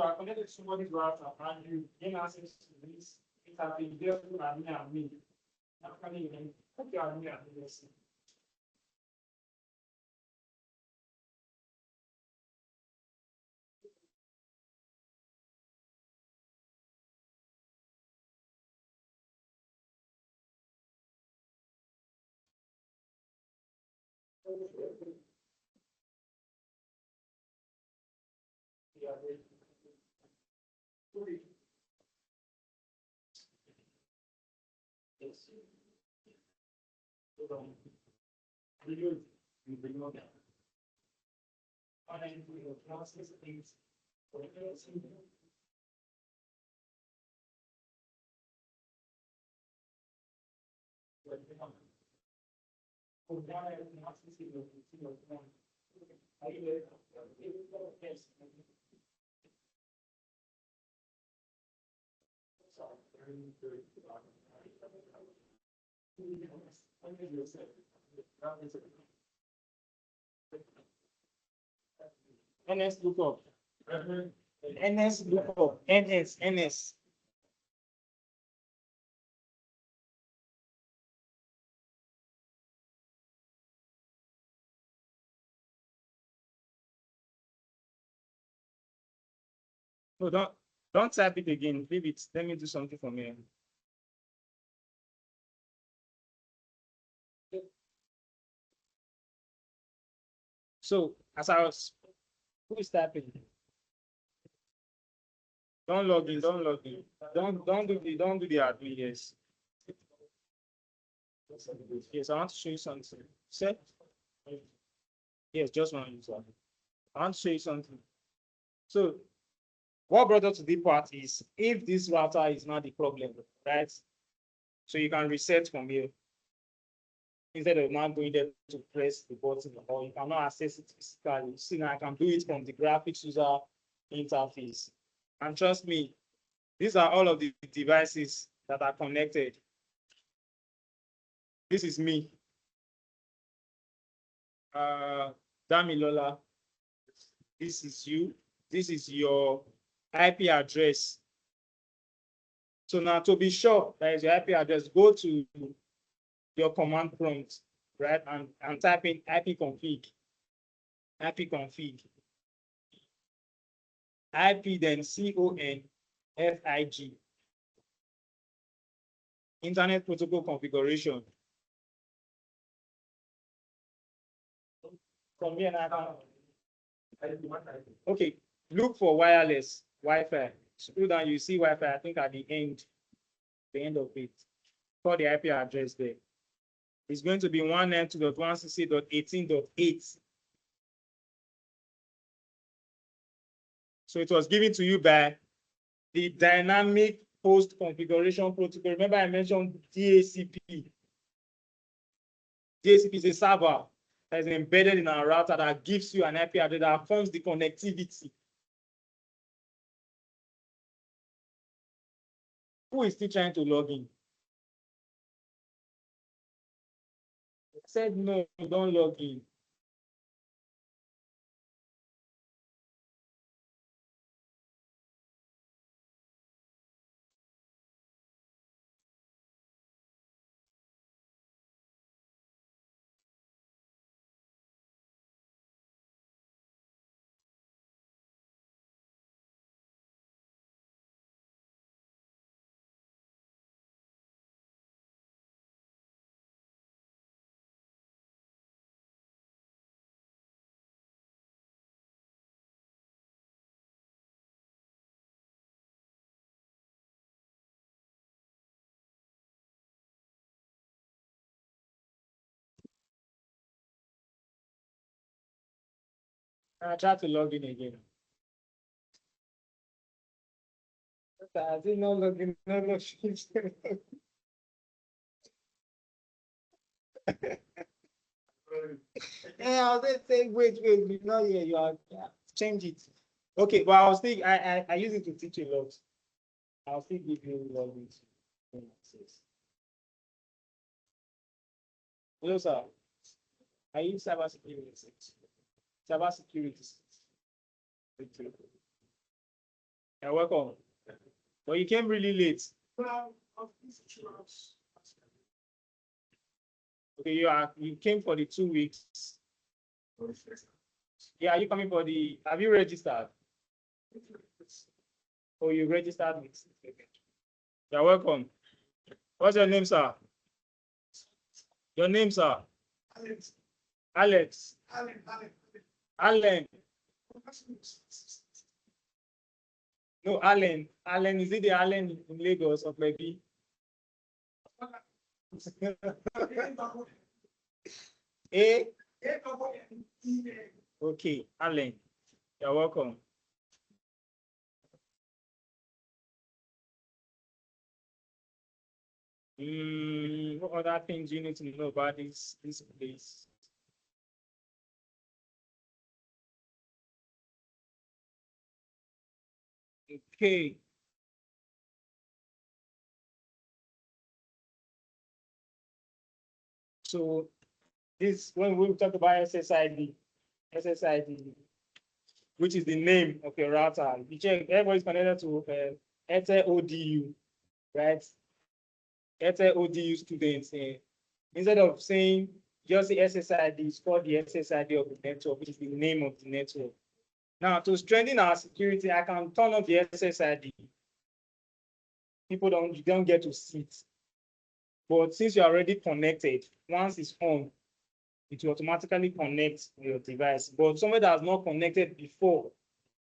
are connected to somebody's router and you gain access to this. It has been there for me and me. Actually, you can put your me and this. NS lookup. NS lookup. NS. No, don't type it again. Leave it. Let me do something for me. So as I was, who is typing? Don't log in, don't log in. Don't do the admin, yes. Yes, I want to show you something. Set. Yes, just one user. I want to show you something. So what brought us to the part is if this router is not the problem, right? So you can reset from here instead of now going there to press the button, or you cannot access it physically. See, now I can do it from the graphics user interface. And trust me, these are all of the devices that are connected. This is me. Damilola. This is you. This is your IP address. So now to be sure that is your IP address, go to your command prompt, right? And type in ipconfig. ipconfig. IP then config. Internet protocol configuration. From here now. Okay, look for wireless Wi-Fi. Scroll down, you see Wi-Fi, I think at the end of it. For the IP address there. It's going to be 192.168.18.8. So it was given to you by the dynamic host configuration protocol. Remember I mentioned DHCP. DHCP is a server that is embedded in our router that gives you an IP address that forms the connectivity. Who is still trying to log in? I said no, don't log in. I try to log in again. I did not log in, no log in. Yeah, I was saying, wait, not here, you are, yeah, change it. Okay, but I was thinking, I use it to teach a lot. I'll still give you login access. Hello, sir. I use cybersecurity. Cybersecurity. You're welcome. But you came really late. Okay, you came for the 2 weeks. Yeah, are you coming for the? Have you registered? Oh, you registered with. Okay. You're welcome. What's your name, sir? Your name, sir? Alex. Alex. Allen. No, Allen. Allen, is it the Allen in Lagos or maybe? A? Okay, Allen. You're welcome. What other things you need to know about this place? Okay. So this when we talk about SSID, which is the name of your router. You check everybody's connected to Airtel ODU, right? Airtel ODU students. Instead of saying just the SSID, it's called the SSID of the network, which is the name of the network. Now, to strengthen our security, I can turn off the SSID. People don't get to see it. But since you're already connected, once it's on, it will automatically connect your device. But somebody that has not connected before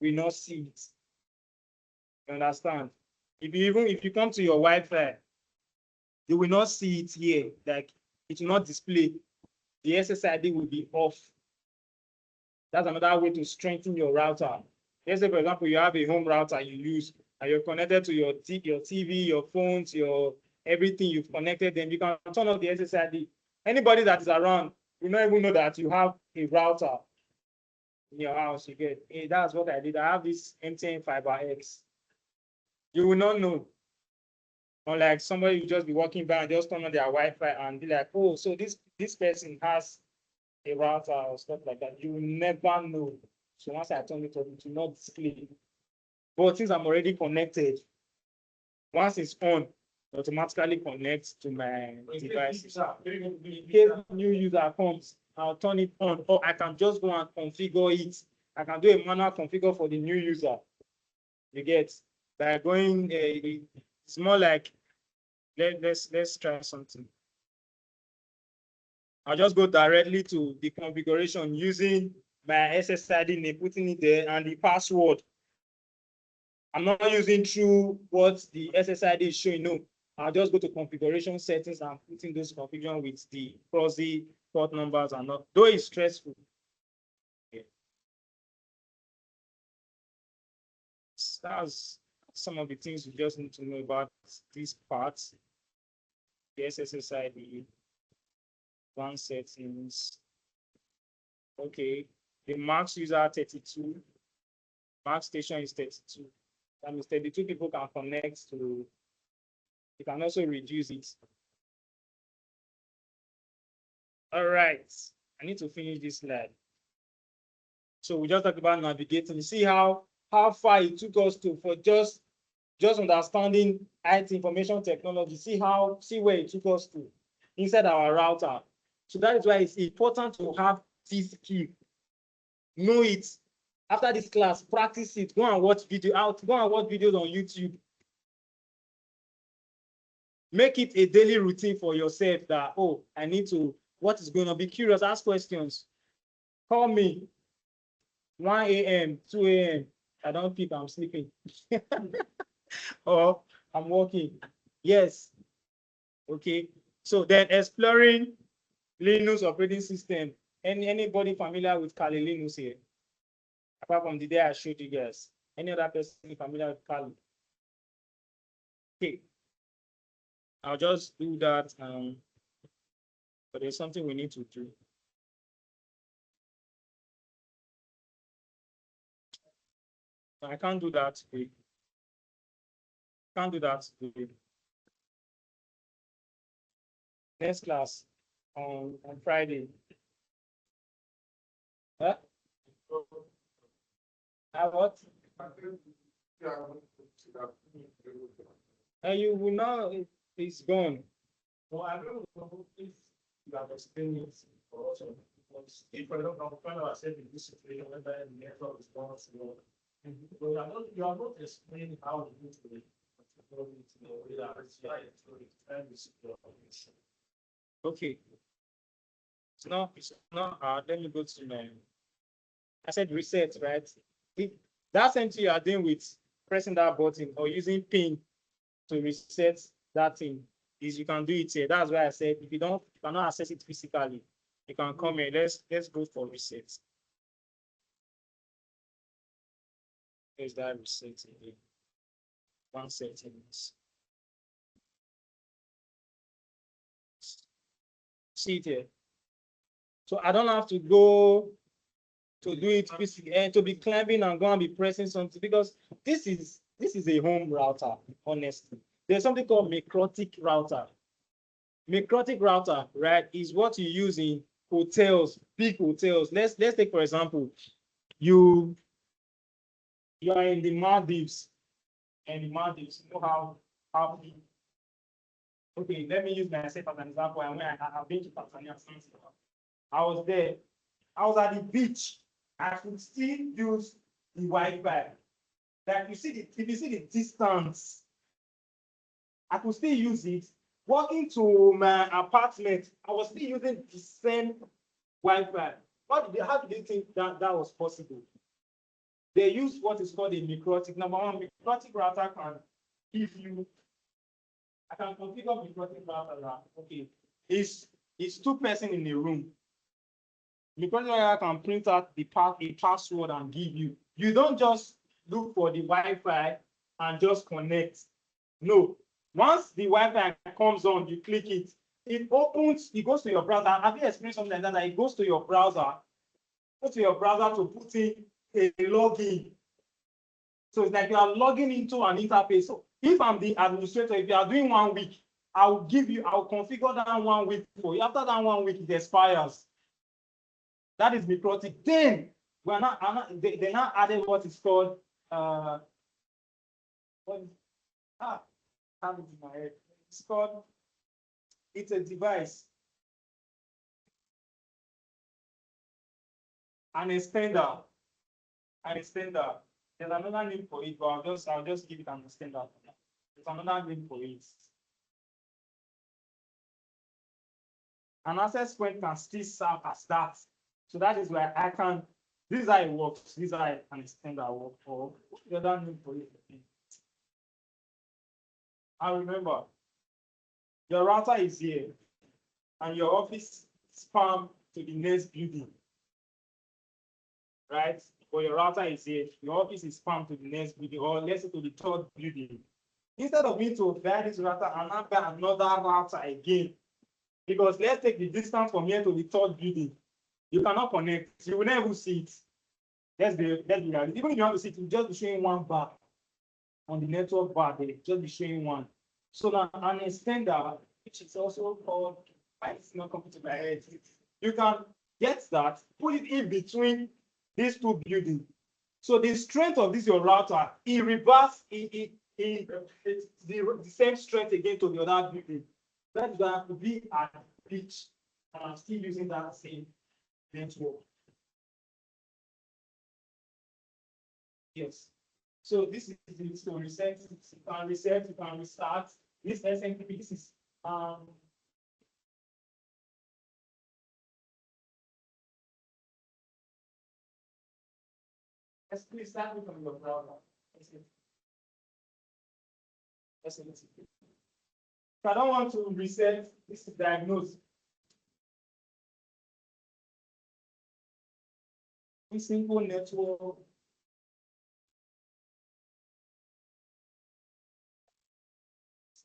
will not see it. You understand? If you come to your Wi-Fi, you will not see it here. Like it will not display. The SSID will be off. That's another way to strengthen your router. Let's say, for example, you have a home router you use, and you're connected to your TV, your phones, your everything. You've connected them. You can turn off the SSID. Anybody that is around will not even know that you have a router in your house. You get. That's what I did. I have this MTN Fiber X. You will not know. Unlike somebody will just be walking by and just turn on their Wi-Fi and be like, oh, so this person has a router or stuff like that. You will never know. So once I turn it on, it will not display. But since I'm already connected, once it's on, it automatically connects to my device. In case new user comes, I'll turn it on, or I can just go and configure it. I can do a manual configure for the new user. You get by going. It's more like let's try something. I'll just go directly to the configuration using my SSID name, putting it there, and the password. I'm not using through what the SSID is showing. No, I'll just go to configuration settings and putting those configuration with the proxy port numbers and not. Though it's stressful. Okay. That's some of the things you just need to know about these parts. The SSID, one settings. Okay, the max user 32, max station is 32. That means 32 people can connect to. You can also reduce it. All right, I need to finish this slide. So we just talked about navigating. You see how far it took us to for just understanding IT information technology. See where it took us to inside our router. So that is why it's important to have this skill. Know it. After this class, practice it. Go and watch videos on YouTube. Make it a daily routine for yourself that, oh, I need to, what is going on? Be curious, ask questions. Call me 1 a.m., 2 a.m. I don't pick, I'm sleeping. Or I'm working. Yes. Okay. So then exploring Linux operating system. Anybody familiar with Kali Linux here? Apart from the day I showed you guys. Any other person familiar with Kali? Okay. I'll just do that. But there's something we need to do. I can't do that today. Can't do that today. Next class on Friday. Huh? What? You will know it's gone.
Well, I don't know if you have experienced also, because if I don't know, find ourselves in this situation where the network is gone, so you are not explaining how to do it.
Okay. It's not hard. Let me go to my. I said reset, right? That same thing you are doing with pressing that button or using pin to reset that thing is you can do it here. That's why I said if you cannot access it physically, you can come here. Let's go for reset. There's that reset again. One settings. See it here. So I don't have to go to do it physically and to be climbing and go and be pressing something because this is a home router, honestly. There's something called macrotic router. Macrotic router, right, is what you use in hotels, big hotels. Let's take, for example, you are in the Maldives, and the Maldives, you know how big. Okay, let me use myself as an example. And when I've been to Tanzania, I was there. I was at the beach. I could still use the Wi-Fi. Like if you see the distance, I could still use it. Walking to my apartment, I was still using the same Wi-Fi. How do they think that was possible? They use what is called a microtic. Number one, microtic router can give you. I can configure microtic router. Okay, it's two person in a room. Microtic router can print out a password and give you. You don't just look for the Wi-Fi and just connect. No. Once the Wi-Fi comes on, you click it. It opens. It goes to your browser. Have you experienced something like that? It goes to your browser. Go to your browser to put in a login. So it's like you are logging into an interface. So if I'm the administrator, if you are doing 1 week, I'll configure that 1 week for you. After that 1 week, it expires. That is microtic. Then they now added what is called have it in my head. It's a device. An extender. There's another name for it, but I'll just give it an extender. There's another name for it. An access point can still serve as that. So that is why this is how it works. This is how an extender works. Or the other name for it. I remember your router is here and your office spam to the next building. Right? But your router is here, your office is spam to the next building, or let's say to the third building. Instead of me to buy this router and not buy another router again, because let's take the distance from here to the third building, you cannot connect, you will never see it. That's the reality. Even if you want to see it, you'll just be showing one bar on the network bar, they just be showing one. So now an extender, which is also called, it's not coming to my head, you can get that, put it in between these two buildings. So the strength of this your router, it reverse it's the same strength again to the other building. That's why I could be at pitch and I'm still using that same network. Yes. So this is it. So reset, you can restart. This SMTP, this is please start from your browser. If I don't want to reset, this is diagnose. This simple network.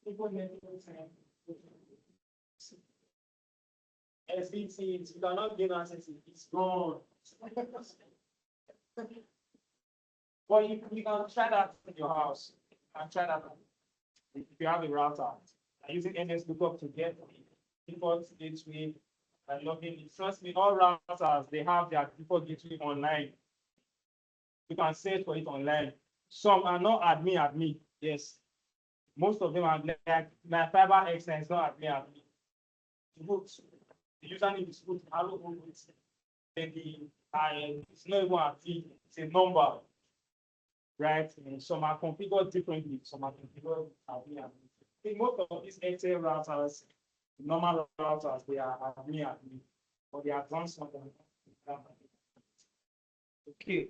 Simple network. SBT, you cannot gain access, it's gone. But you can try that in your house. You can try that if you have a router. I'm using NS lookup to get the default gateway and login. Trust me, all routers they have their default gateway online. You can search for it online. Some are not admin. Yes. Most of them are like my fiber extend is not admin. The username is put hello. Then it's not even admin, it's a number. Right? And some are configured differently. Some are configured admin. I think most of these XL routers, normal routers, they are admin, but the advanced ones are okay.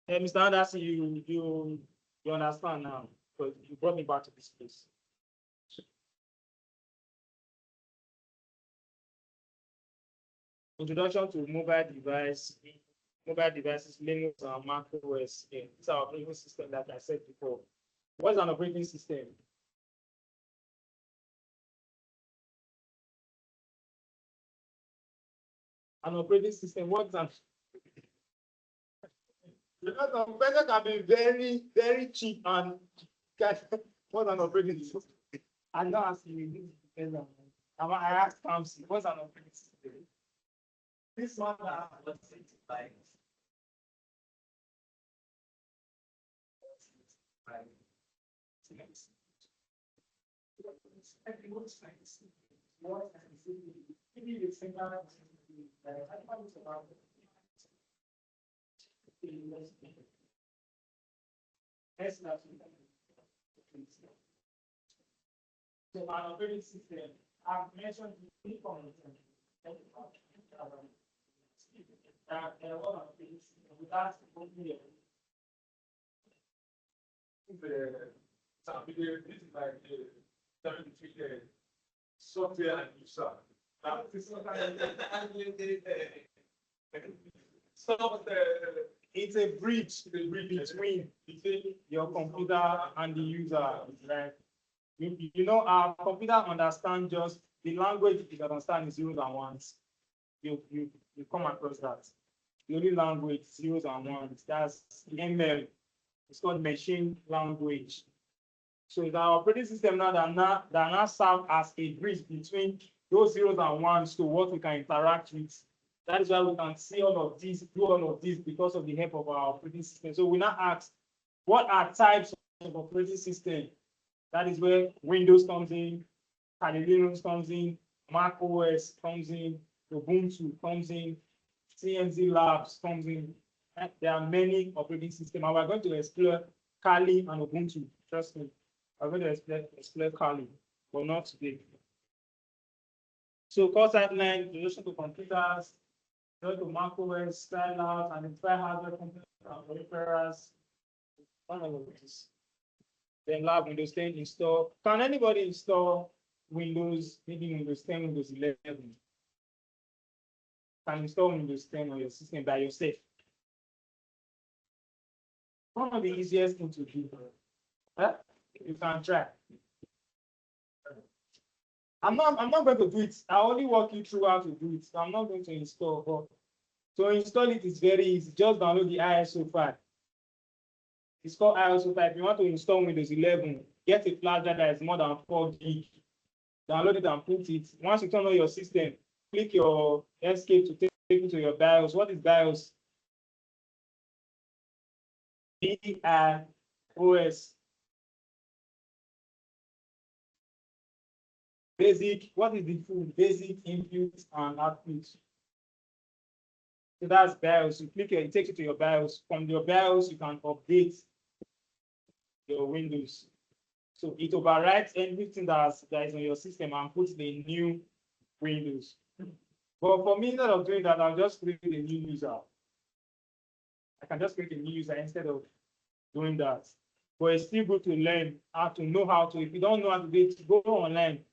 Mr. Anderson, you understand now, because you brought me back to this place. Introduction to mobile devices, Linux and Mac OS. Yeah, it's our operating system, like I said before. What's an operating system? An operating system, what's an because the computer can be very, very cheap and what's an operating system? I'm not asking you, I asked Kamsi, what's an operating system? This one, what's it like? So an operating system, I've mentioned the components. There are a lot of things without
This is like the software and user. Now, this is so
it's a bridge between your computer and the user, right? You know, our computer understands just the language it understands is zeros and ones. You come across that. The only language zeros and ones. That's ML. It's called machine language. So it's our operating system now that now serve as a bridge between those zeros and ones to what we can interact with. That is why we can see all of this, do all of this because of the help of our operating system. So we now ask, what are types of operating system? That is where Windows comes in, Kali Linux comes in, Mac OS comes in, Ubuntu comes in, CNZ Labs comes in. And there are many operating systems, and we're going to explore Kali and Ubuntu. Trust me, we're going to explore Kali, but not today. So course outline, relation to computers, go to Mac OS, style out, identify hardware components and peripherals. One of this. Then lab Windows 10 install. Can anybody install Windows, maybe Windows 10, Windows 11? Can install Windows 10 on your system by yourself? One of the easiest things to do. Huh? You can try. I'm not going to do it. I only walk you through how to do it. So I'm not going to install. But to install it is very easy. Just download the ISO file. It's called ISO file. If you want to install Windows 11, get a flash drive that is more than 4 gig. Download it and put it. Once you turn on your system, click your escape to take you to your BIOS. What is BIOS? BIOS. Basic. What is the full? Basic input and output. So that's BIOS. You click it, it takes you to your BIOS. From your BIOS, you can update your Windows. So it overwrites everything that is on your system and puts the new Windows. But for me, instead of doing that, I'll just create a new user. I can just create a new user instead of doing that. But it's still good to learn how to know how to. If you don't know how to do it, go online.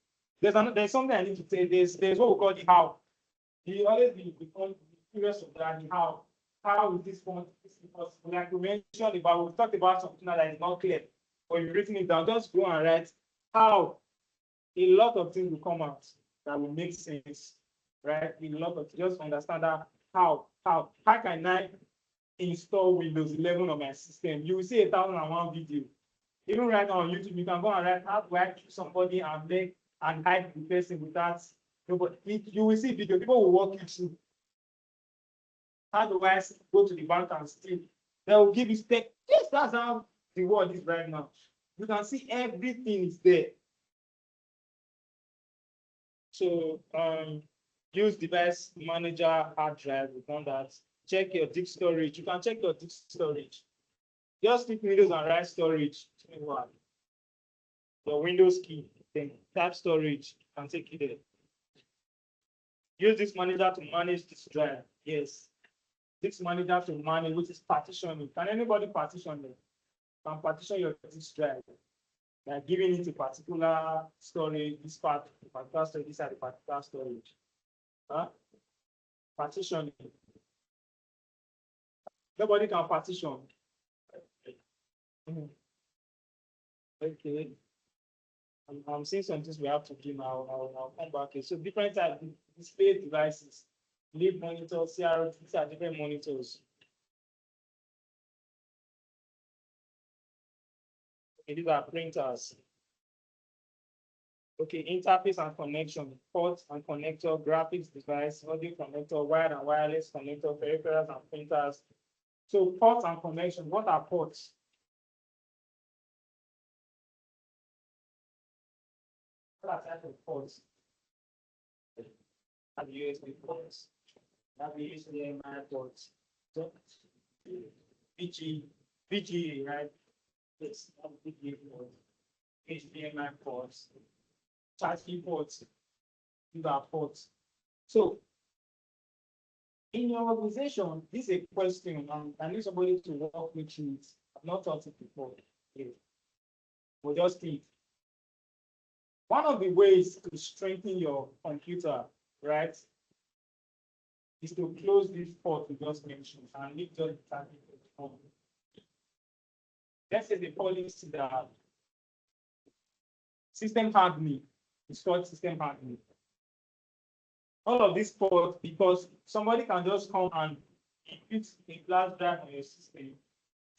There's something I need to say. There's what we call the how. You always become curious of that. The how. How is this one? Because like we mentioned about, we talked about something that is not clear. Or you've written it down, just go and write how. A lot of things will come out that will make sense, right? A lot of, just understand that how can I install Windows 11 on my system? You will see 1,001 video. Even right now on YouTube, you can go and write how do I choose somebody and make and hide the person without nobody. You will see video. People will walk you through. How do I go to the bank and steal? They will give you step. Yes, that's how the world is right now. You can see everything is there. So use device manager hard drive. We've done that. Check your disk storage. You can check your disk storage. Just click Windows and write storage. Your Windows key. Then type storage and take it there. Use this manager to manage this drive. Yes. This manager to manage, which is partitioning. Can anybody partition it? Can partition your disk drive. Like giving it a particular storage, this part, particular storage, this are the particular storage. Huh? Partitioning. Nobody can partition. Okay. I'm seeing some things we have to do now. I'll come back here. So different types of display devices, lead monitors, CRT, these are different monitors. Okay, these are printers. Okay, interface and connection, port and connector, graphics device, audio connector, wired and wireless connector, peripherals and printers. So ports and connection, what are ports? What are types of ports? Have USB ports, have HDMI ports, so VGA, right? It's VGA ports, HDMI ports. charging ports, these are ports. So in your organization, this is a question, and I need somebody to walk me through it. I've not thought it before. Yeah. We'll just think. One of the ways to strengthen your computer, right, is to close this port we just mentioned and leave just the traffic on. Let's say the policy that system hardening is called system hardening. All of this port, because somebody can just come and put a flash drive on your system,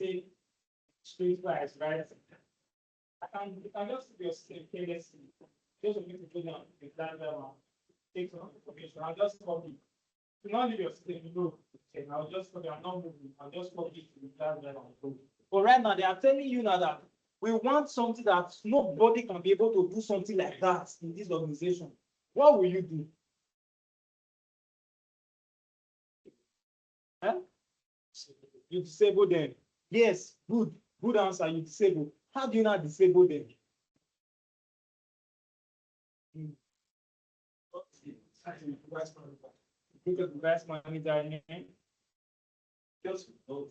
say straight price, right? You can just see your system carelessly. Just for me to put down the flash drive and take some information. I'll just copy. Do not leave your system, okay, I'll just copy, I'm not moving, I'll just copy to the flash drive and go. But right now, they are telling you now that we want something that nobody can be able to do something like that in this organization. What will you do? Huh? You disable them. Yes, good answer. You disable. How do you not disable them? Look at the device manager name. Just go.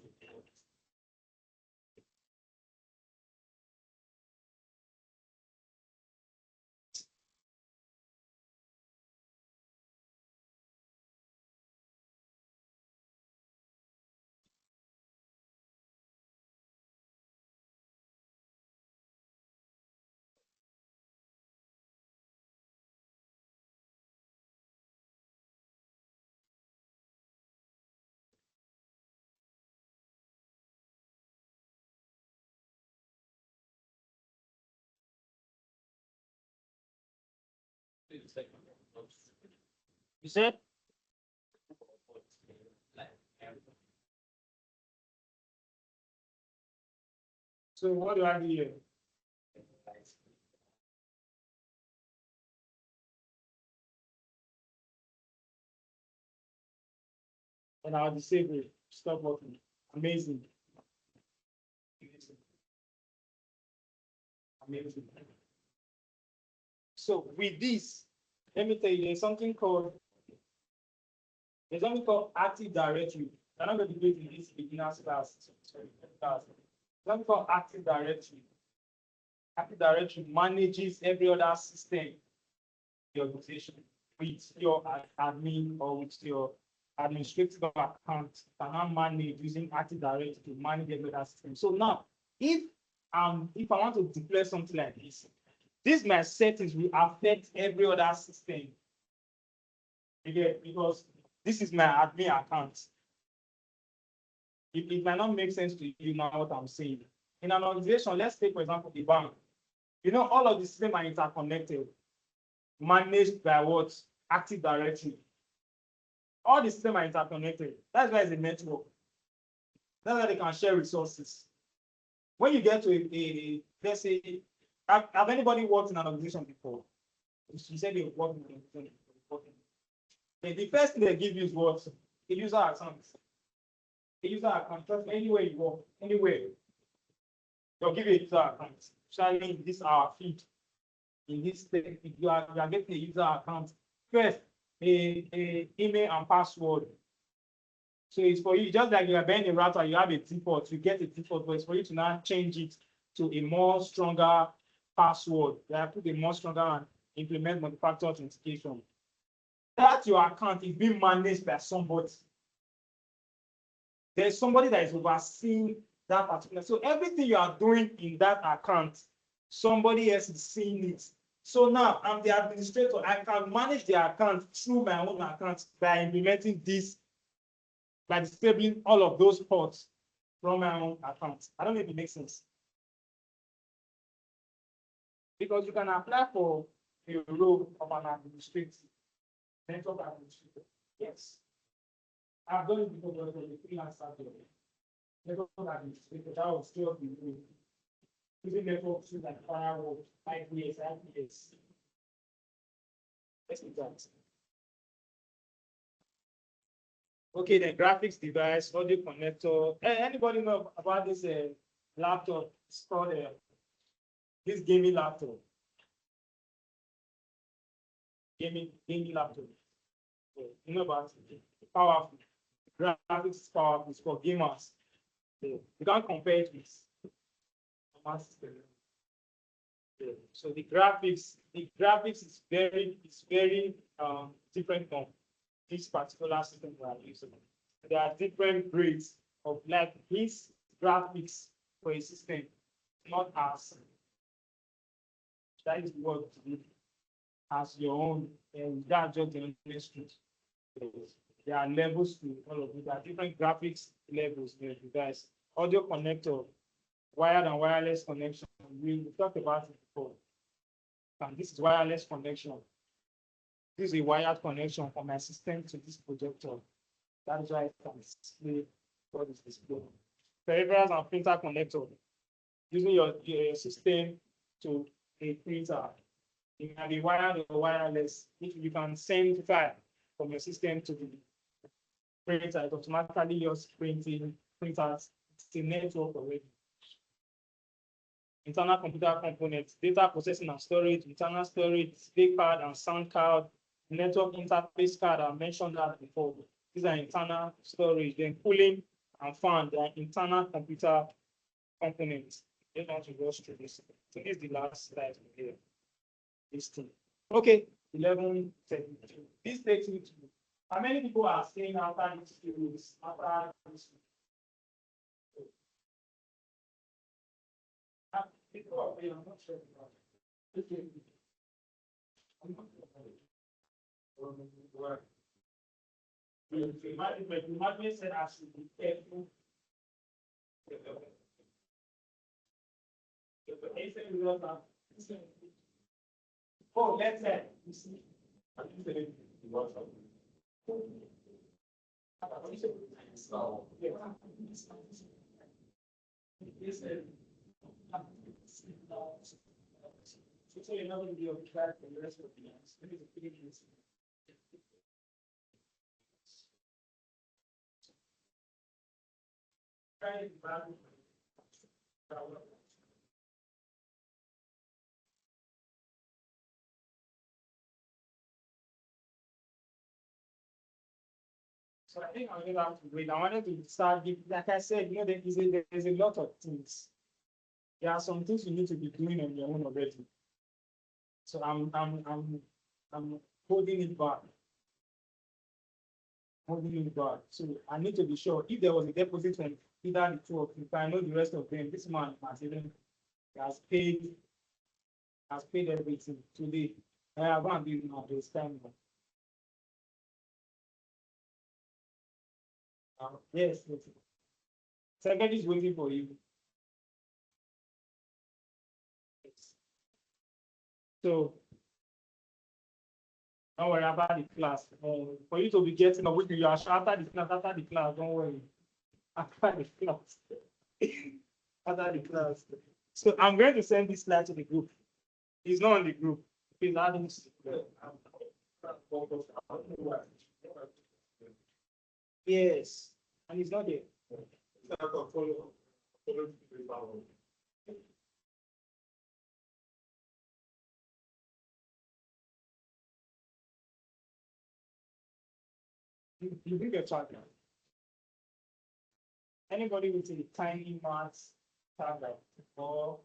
You said? So what do I do here? And I'll disable it. Stop working. Amazing. Amazing. So with this, let me tell you, there's something called Active Directory. I'm not going to do it in this beginner's class. Something called Active Directory. Active Directory manages every other system in the organization with your admin or with your administrative account. You can now manage using Active Directory to manage every other system. So now, if I want to deploy something like this, my settings will affect every other system. Again, because this is my admin account. It might not make sense to you now what I'm saying. In an organization, let's take, for example, the bank. All of the systems are interconnected, managed by what? Active Directory. All the systems are interconnected. That's why it's a network. That's why they can share resources. When you get to let's say, have anybody worked in an organization before? You said they worked in an organization before. The first thing they give you is what? A user account. A user account. Trust me, anywhere you work, anywhere, they'll give you a user account. Especially in this our feed. In this thing, you are getting a user account. First, a email and password. So it's for you, just like you are buying a router, you have a default, you get a default, but it's for you to now change it to a more stronger password. You have to put a more stronger and implement multi-factor authentication. That your account is being managed by somebody. There's somebody that is overseeing that particular. So everything you are doing in that account, somebody else is seeing it. So now I'm the administrator. I can manage the account through my own account by implementing this, by disabling all of those ports from my own account. I don't know if it makes sense. Because you can apply for a role of an administrator, network administrator. Yes. I've done it before, but the freelance started. Network administrator, that was still the role. Using networks like firewall, IPS. Let's do that. Okay, the graphics device, audio connector. Anybody know about this laptop? It's called this gaming laptop.
gaming laptop. So, you know about it. Powerful. Graphics is powerful. It's for gamers. So you can't compare it with normal system. So the graphics is very different from this particular system we are using. There are different grades of like his graphics for a system, not as that is what as your own, and that's just the honest truth. There are levels to all of it. There are different graphics levels there, guys. Audio connector, wired and wireless connection. We talked about it before. And this is wireless connection. This is a wired connection from my system to this projector. That is why I can display what is displayed. Peripherals and printer connector. Using your system to a printer. It can be wired or wireless. If you can send file from your system to the printer, it automatically just printing printers. It's a network already. Internal computer components, data processing and storage, internal storage, display card and sound card, network interface card. I mentioned that before. These are internal storage. Then cooling and fan, they are internal computer components. They don't want to go through this. So this is the last slide here. This thing. Okay, 11:32. This takes me to how many people are staying after this series? After this. People, I'm not sure. Okay. The madman said I should be careful. Oh, let's say you see. So you're not going to be on track for the rest of the years. Let me just begin this. So I think I'm going to have to wait. I wanted to start giving, like I said, you know, there's a lot of things. There are some things you need to be doing on your own already. So I'm holding it back. Holding it back. So I need to be sure if there was a deposit from either the two of you, if I know the rest of them, this man has paid everything today. I have gone to do now this time. Yes, yes. Second is waiting for you. Yes. So don't worry about the class. For you to be getting up with you after the class, don't worry. After the class. After the class. So I'm going to send this slide to the group. He's not on the group. He's adding. Yes, and he's not there. You bring your child now. Anybody with a tiny maths tablet or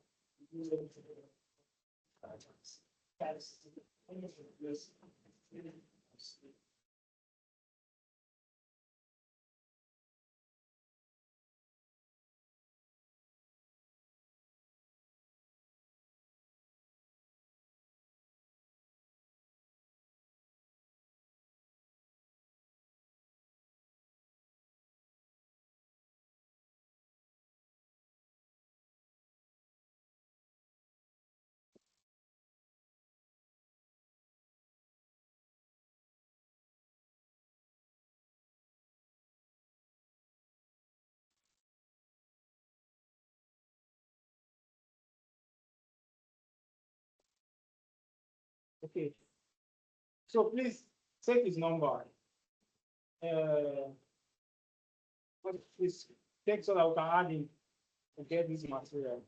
okay. So please take his number. But please take so that we can add him to get this material.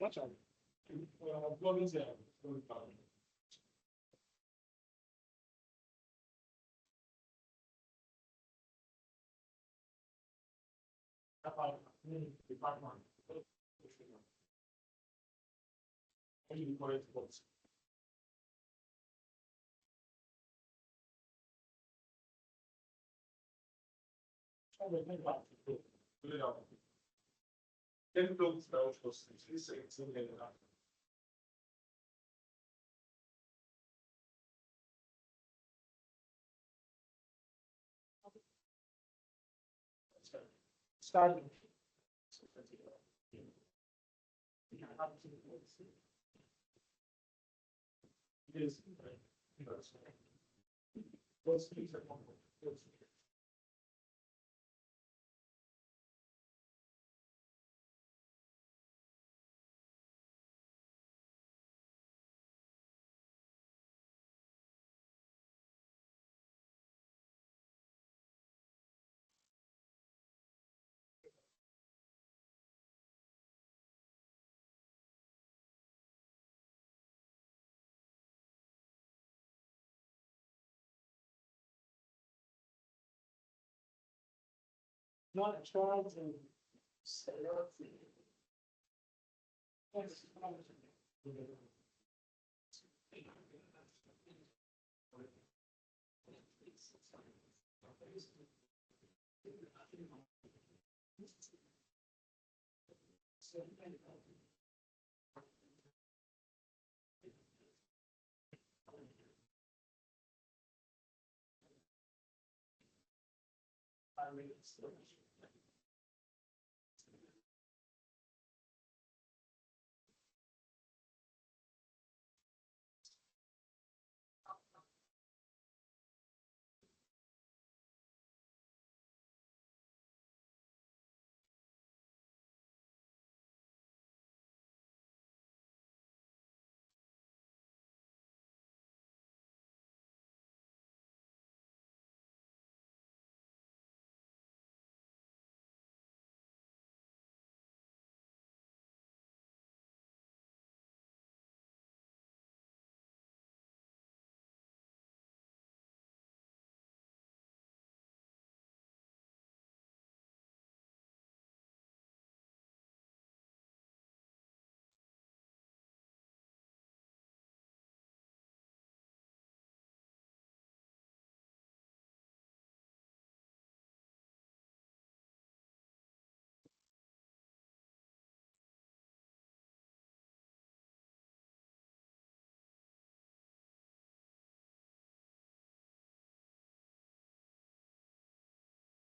Watch out. Blogging there. Department. Any correct votes. Ten clothes that was 3 seconds in there. Starting. Yes. Those things are not a child and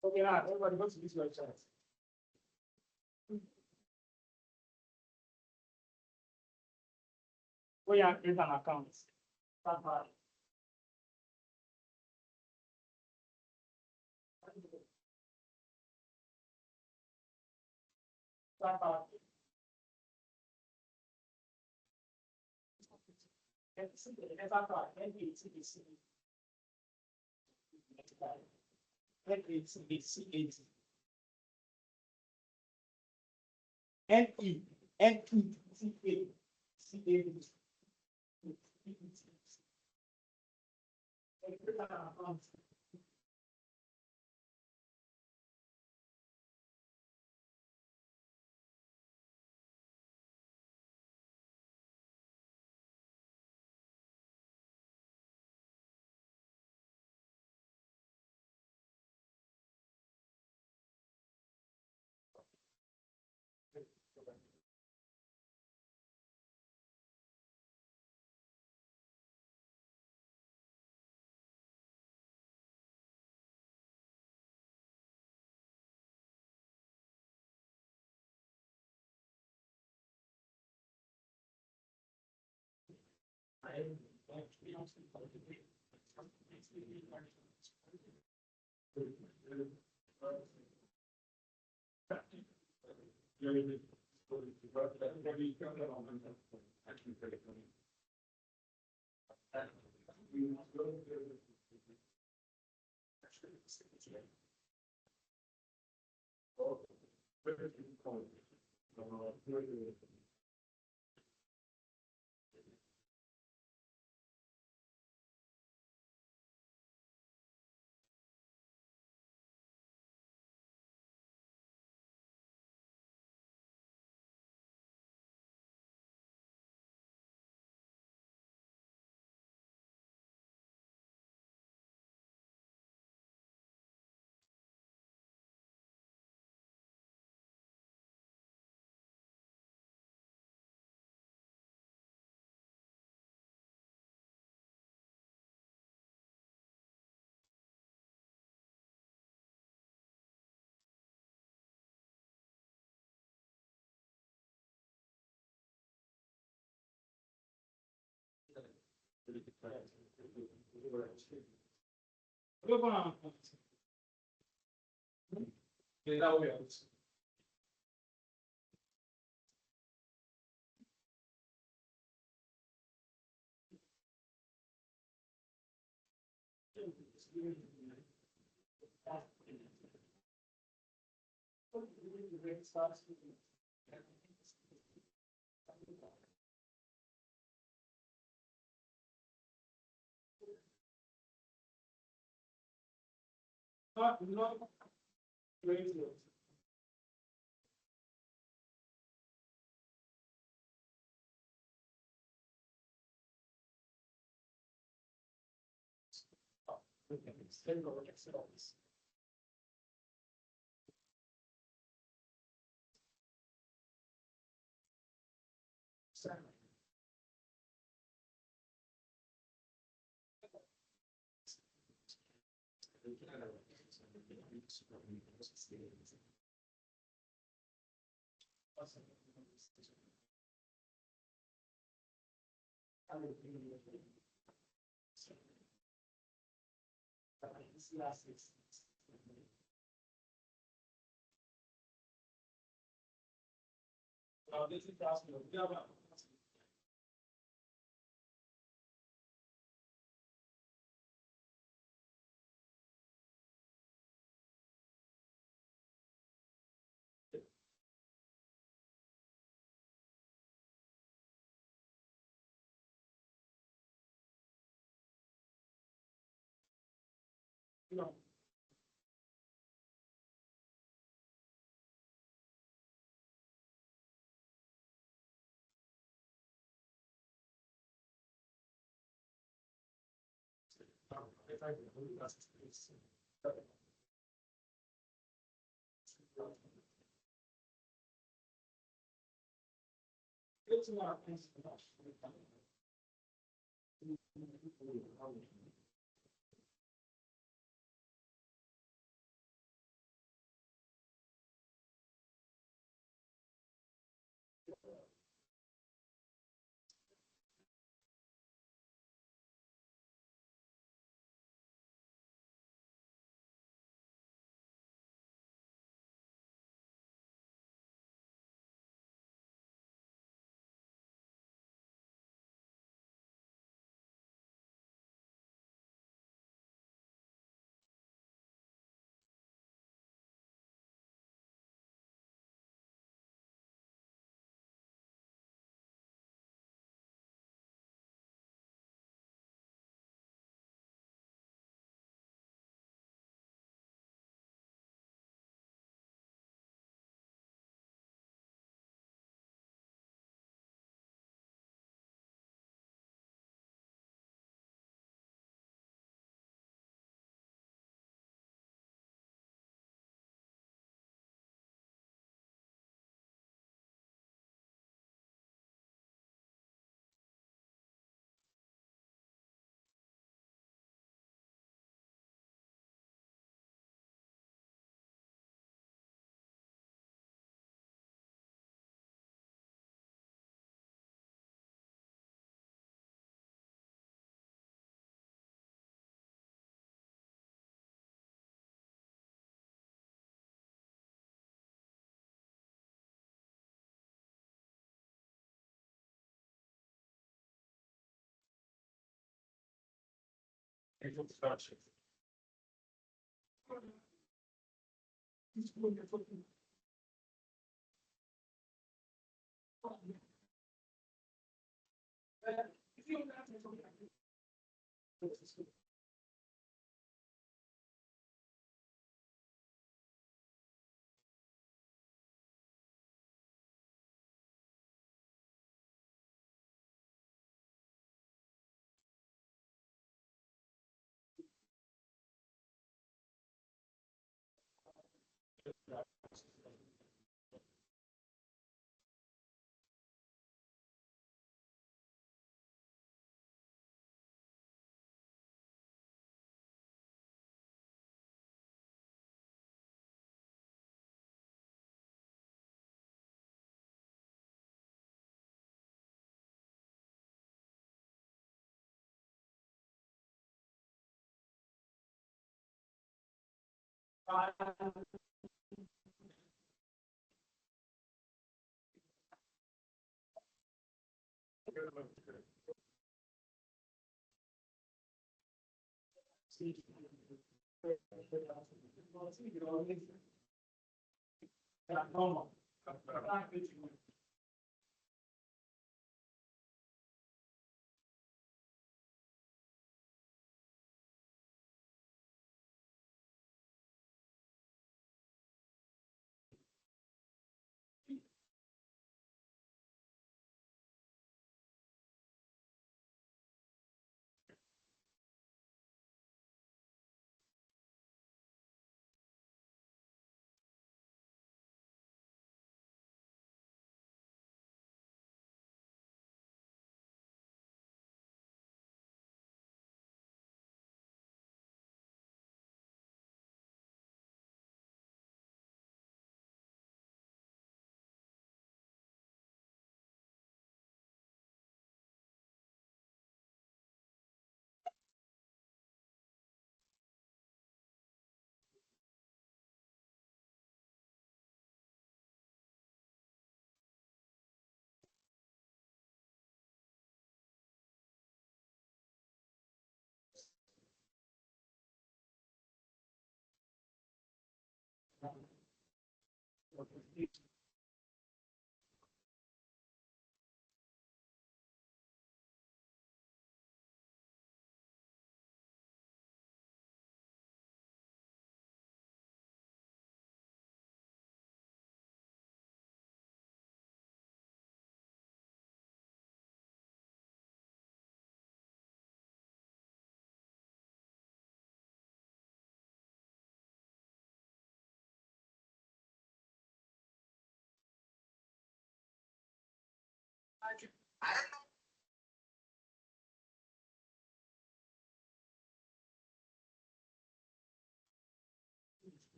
okay, now everybody go to this website. Go and create an account. Start by. Start by.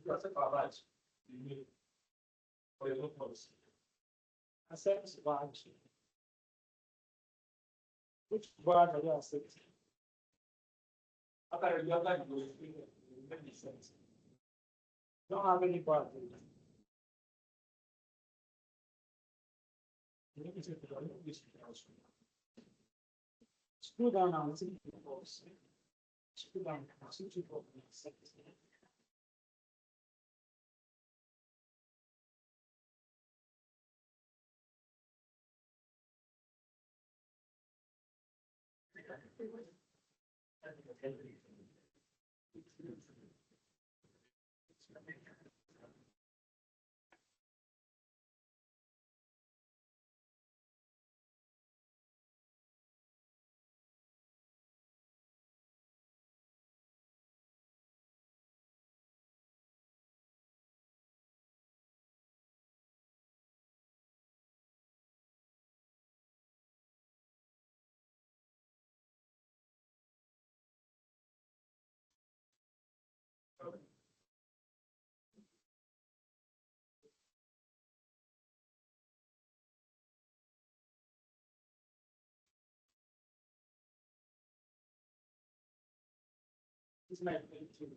Você falar de foi no post. Acesso bate. Which bad are you accepting? After you have that, you make sense. Don't have any bad. Screw down and see the box. Screw down and see the box. This might be too.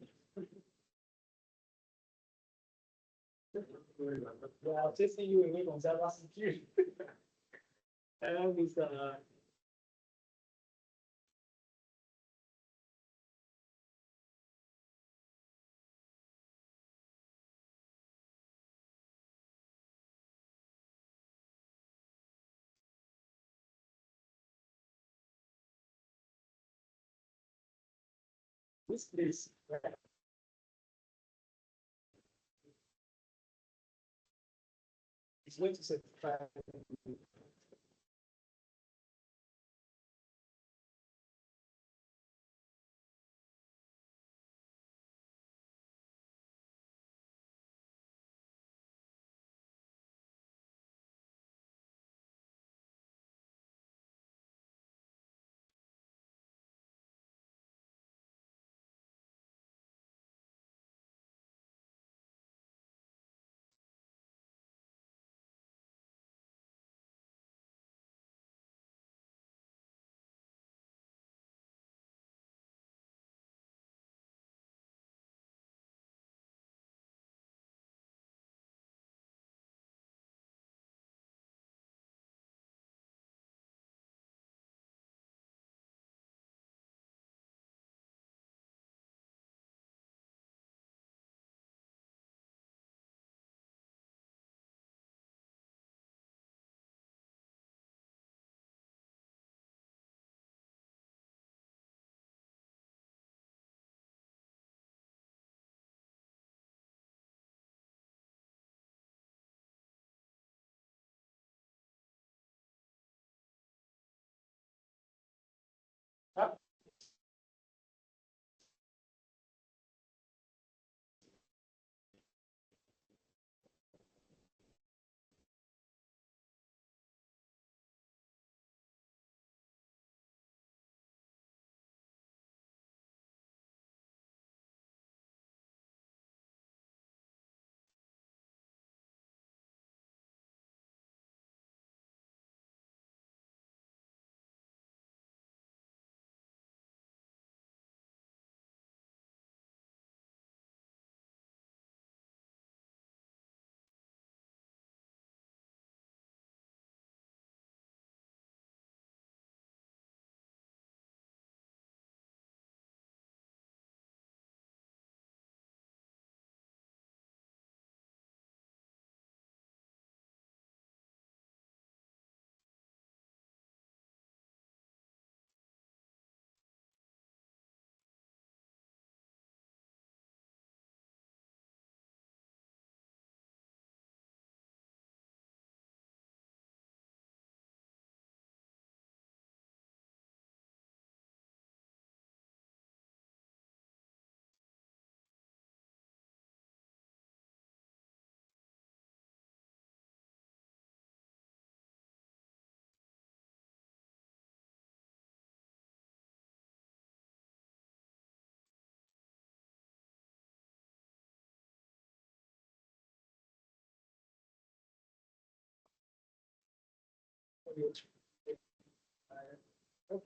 Yeah, testing you away from cybersecurity. And with this place. It's going to certify. Okay,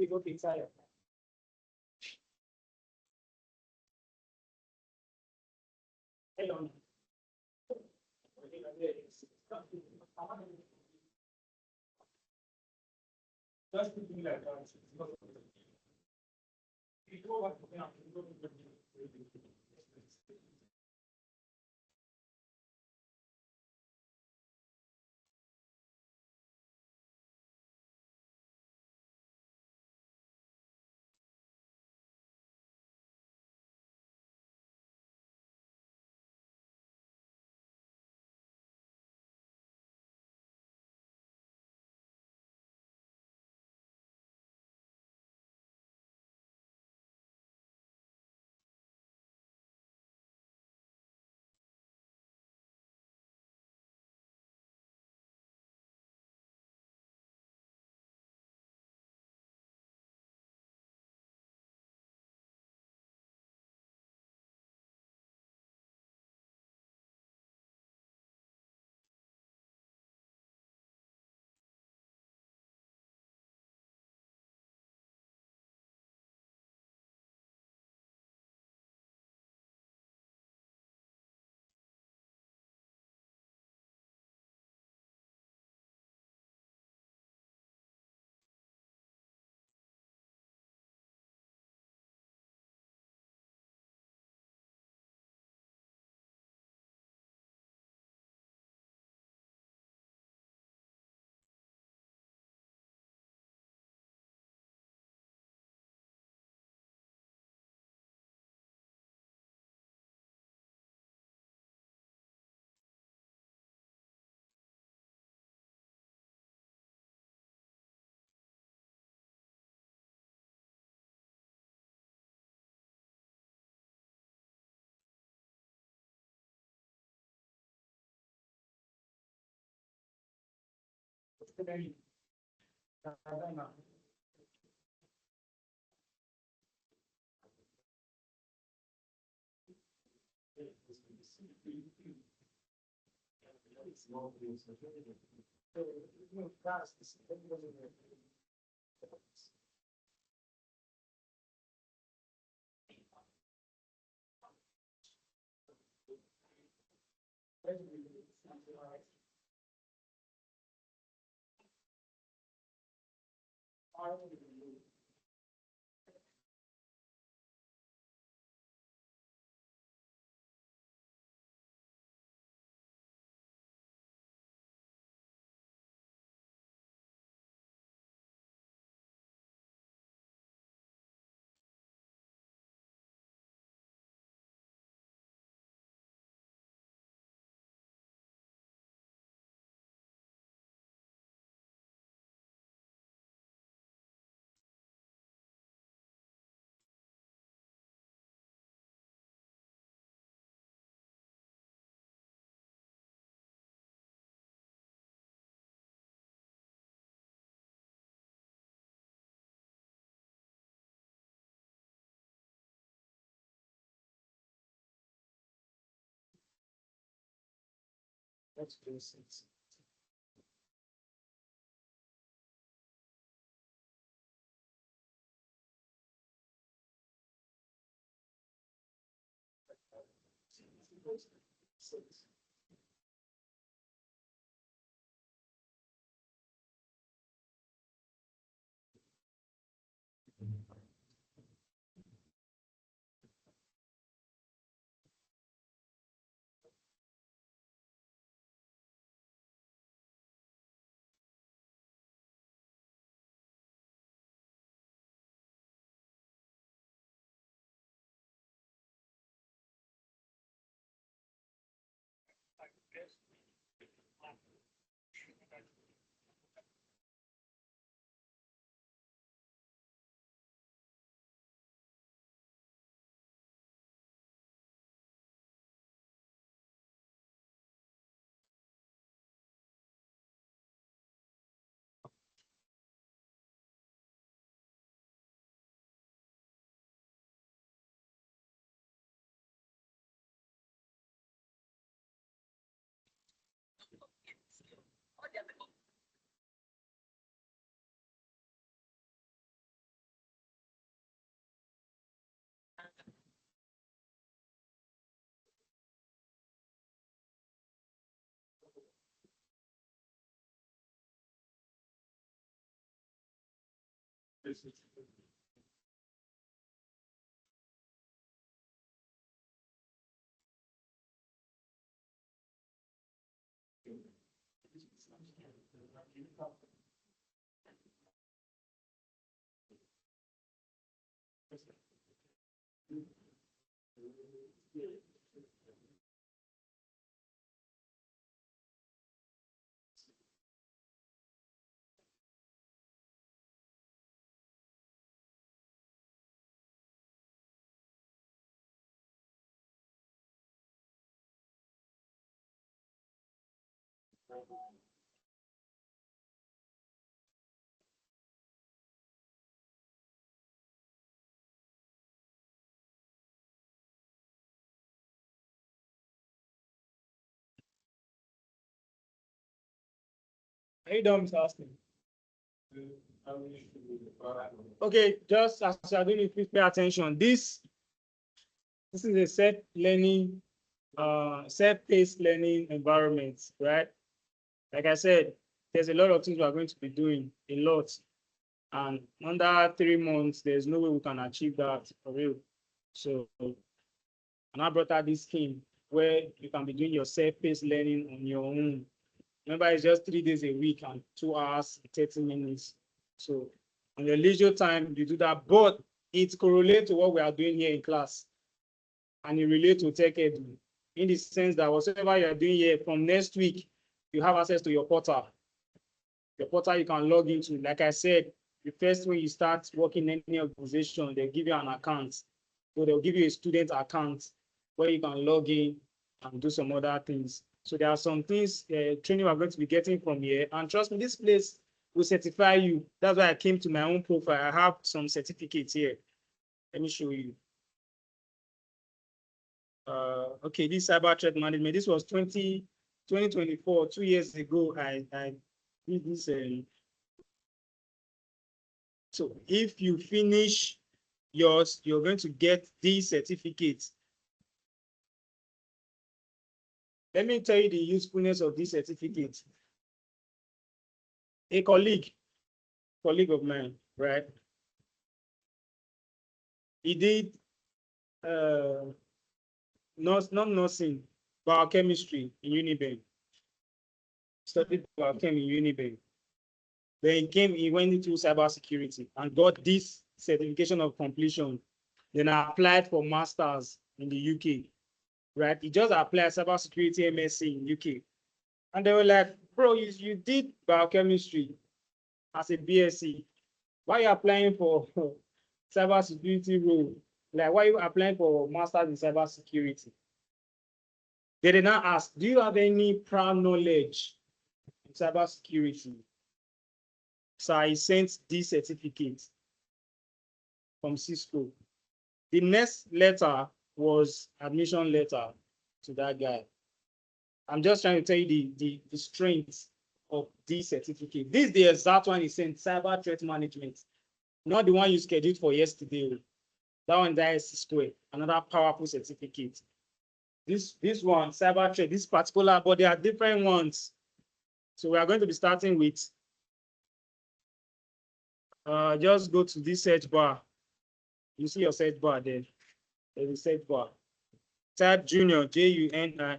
go inside. Hello. Just to be like that.
Let's do it. Are you done, Mr. Austin? Okay, just as you are doing it, please pay attention. This is a self-learning, self-paced learning environment, right? Like I said, there's a lot of things we are going to be doing, a lot. And under 3 months, there's no way we can achieve that for real. So, and I brought out this scheme where you can be doing your self-paced learning on your own. Remember, it's just 3 days a week and 2 hours, 30 minutes. So on your leisure time, you do that, but it correlates to what we are doing here in class. And it relates to tech edu in the sense that whatever you're doing here from next week, you have access to your portal. The portal you can log into. Like I said, the first when you start working in any organization, they'll give you an account. So they'll give you a student account where you can log in and do some other things. So there are some things, training we're going to be getting from here. And trust me, this place will certify you. That's why I came to my own profile. I have some certificates here. Let me show you. Okay, this cyber threat management. This was 2024, 2 years ago. I did this. So if you finish yours, you're going to get these certificates. Let me tell you the usefulness of this certificate. A colleague of mine, right? He did not nursing, biochemistry in Uniben. Studied biochem in Uniben. Then he went into cybersecurity and got this certification of completion. Then I applied for masters in the UK, right? He just applied cybersecurity MSc in UK. And they were like, bro, you did biochemistry as a BSc. Why are you applying for cybersecurity role? Like, why are you applying for masters in cybersecurity? They did not ask, do you have any prior knowledge in cybersecurity? So I sent this certificate from Cisco. The next letter was admission letter to that guy. I'm just trying to tell you the strengths of this certificate. This is the exact one is in cyber threat management, not the one you scheduled for yesterday. That one that is square, another powerful certificate. This one, cyber threat, this particular, but there are different ones. So we are going to be starting with just go to this search bar. You see your search bar there. There's a search bar. Type junior, Junior,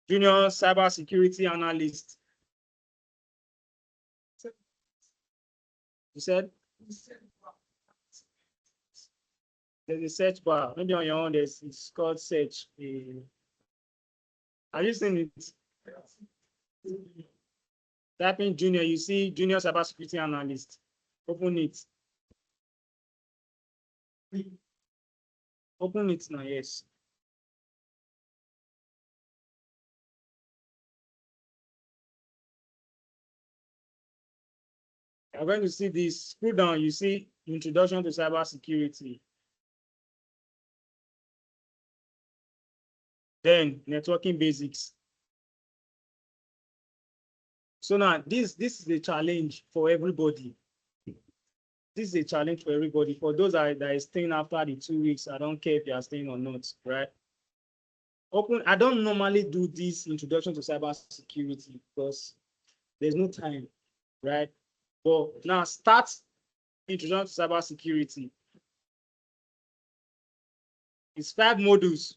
junior cybersecurity analyst. You said? There's a search bar. Maybe on your own, it's called search. Have you seen it? Type in junior, you see junior cybersecurity analyst. Open it. Open it now, yes. You're going to see this. Scroll down, you see introduction to cybersecurity. Then networking basics. So now this is a challenge for everybody. This is a challenge for everybody. For those that are staying after the 2 weeks, I don't care if you are staying or not, right? I don't normally do this introduction to cybersecurity because there's no time, right? But now start introduction to cybersecurity. It's 5 modules.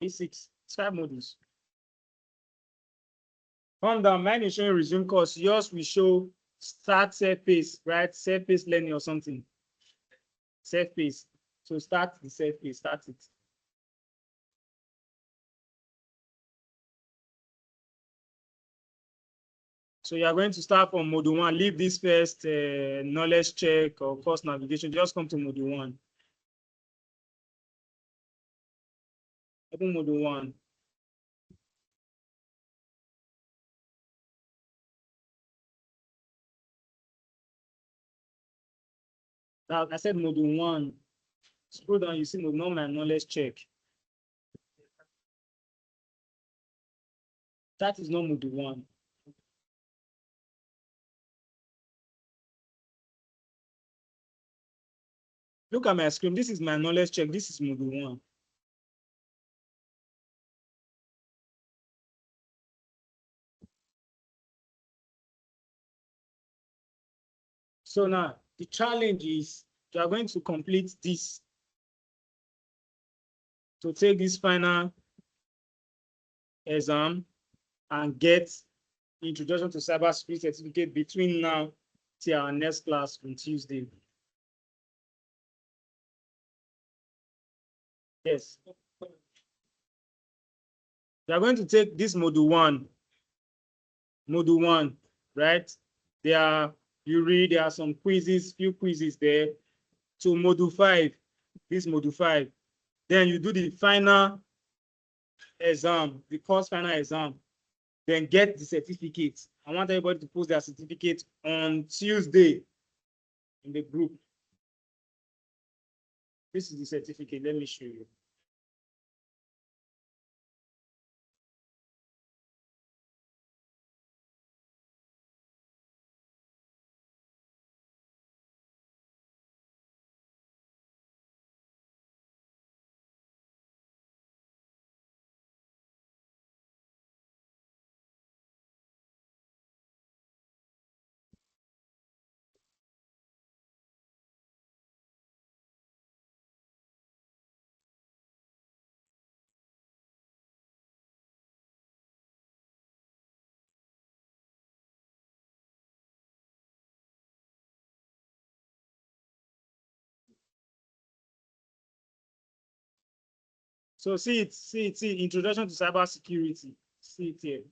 It's 5 modules. Come down, mine is showing resume course. Yours will show start self-paced, right? Self-paced learning or something. Self-paced. So start the self-paced, start it. So you are going to start from module 1. Leave this first knowledge check or course navigation. Just come to module 1. Open module 1. Now, I said module 1. Scroll down, you see module 1 knowledge check. That is not module 1. Look at my screen. This is my knowledge check. This is module 1. So now the challenge is you are going to complete this to take this final exam and get introduction to cybersecurity certificate between now till our next class on Tuesday. Yes. We are going to take this module 1. Module 1, right? There are some quizzes, few quizzes there. To module 5, this module 5. Then you do the final exam, the course final exam. Then get the certificate. I want everybody to post their certificate on Tuesday in the group. This is the certificate. Let me show you. So see introduction to cybersecurity. See it here.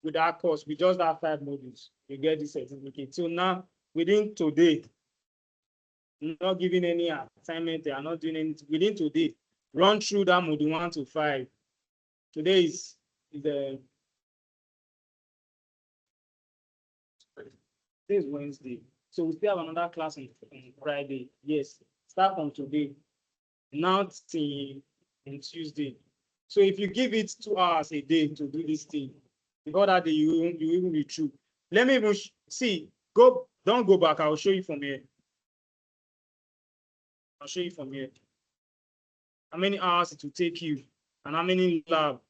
With that course, we just have 5 modules. You get this certificate. So now, within today, not giving any assignment, they are not doing anything. Within today, run through that module 1 to 5. Today is Wednesday. So we still have another class on Friday. Yes, start from today. Now till on Tuesday. So if you give it 2 hours a day to do this thing, the other day you even be true. Let me even see. Don't go back. I'll show you from here. I'll show you from here. How many hours it will take you and how many lab.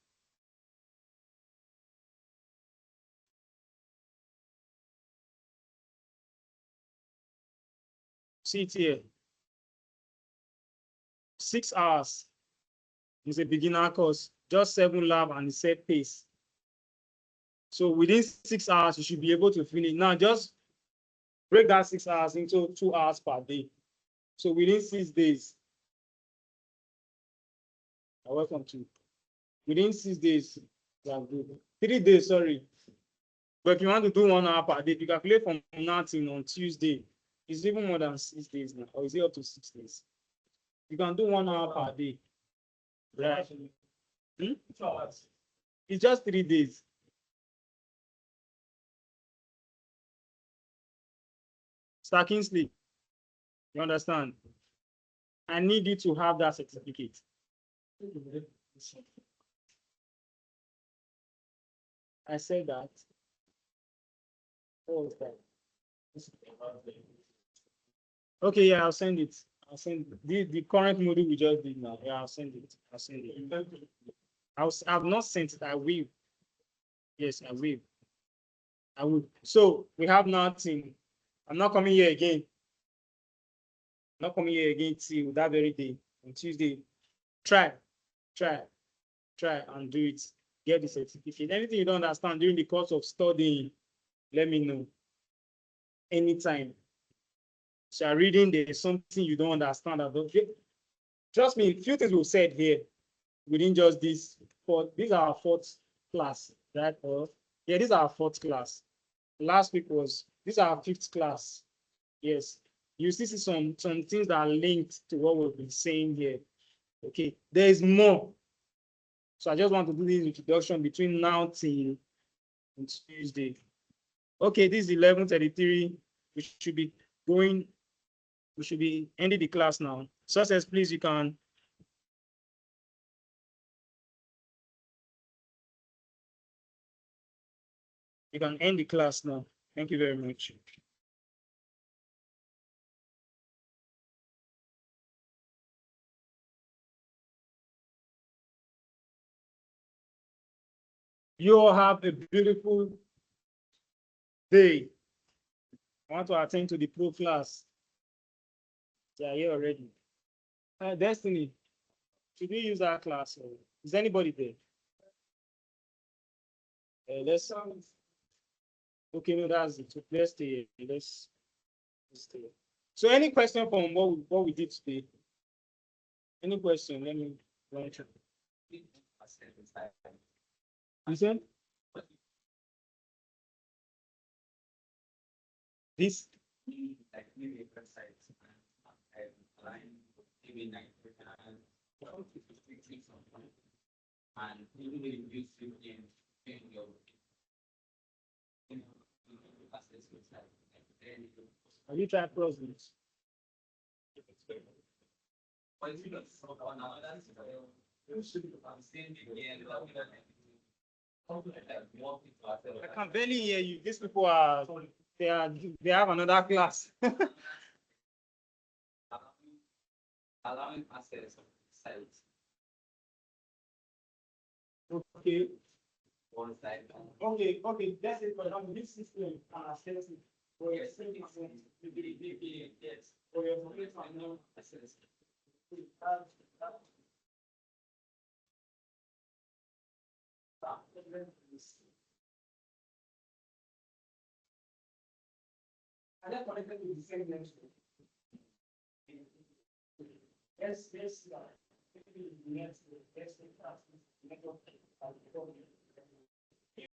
See it here. 6 hours is a beginner course, just 7 lab and it's set pace. So within 6 hours, you should be able to finish. Now just break that 6 hours into 2 hours per day. So within 6 days, you're welcome to. Within 6 days, you are good. 3 days, sorry. But if you want to do 1 hour per day, you calculate from now till on Tuesday. It's even more than 6 days now, or is it up to 6 days? You can do 1 hour per day. Right? Hmm? It's just 3 days. Stacking sleep. You understand? I need you to have that certificate. I said that. What was that? Okay, yeah, I'll send it. I'll send the current module we just did now. Yeah, I'll send it. I'll send it. I've not sent it. I will. Yes, I will. I will. So we have nothing. I'm not coming here again. I'm not coming here again till that very day on Tuesday. Try and do it. Get the certificate. Anything you don't understand during the course of studying, let me know. Anytime. So reading, there's something you don't understand about. Trust me, a few things we've said here within just this. These are our 4th class, right? Yeah, these are our 4th class. Last week these are our 5th class. Yes. You see some things that are linked to what we've been saying here. Okay, there is more. So I just want to do this introduction between now till Tuesday. Okay, this is 11:33. We should be ending the class now. Success, please, you can end the class now. Thank you very much. You all have a beautiful day. I want to attend to the pro class. They are here already. Destiny, should we use that class? Is anybody there? Let's. Okay, no, that's it. Let's stay. Let's stay. So, any question from what we did today? Any question? Let me launch it. Listen. This.
And even if you in your
Have you tried Prosmix? I can barely hear you. These people they have another class.
allowing access to sites.
Okay.
One side.
Okay. That's it. For example, this system can access it. For your
Yes, yes.
For your information,
Access.
And then connected to the same network. Yes, network.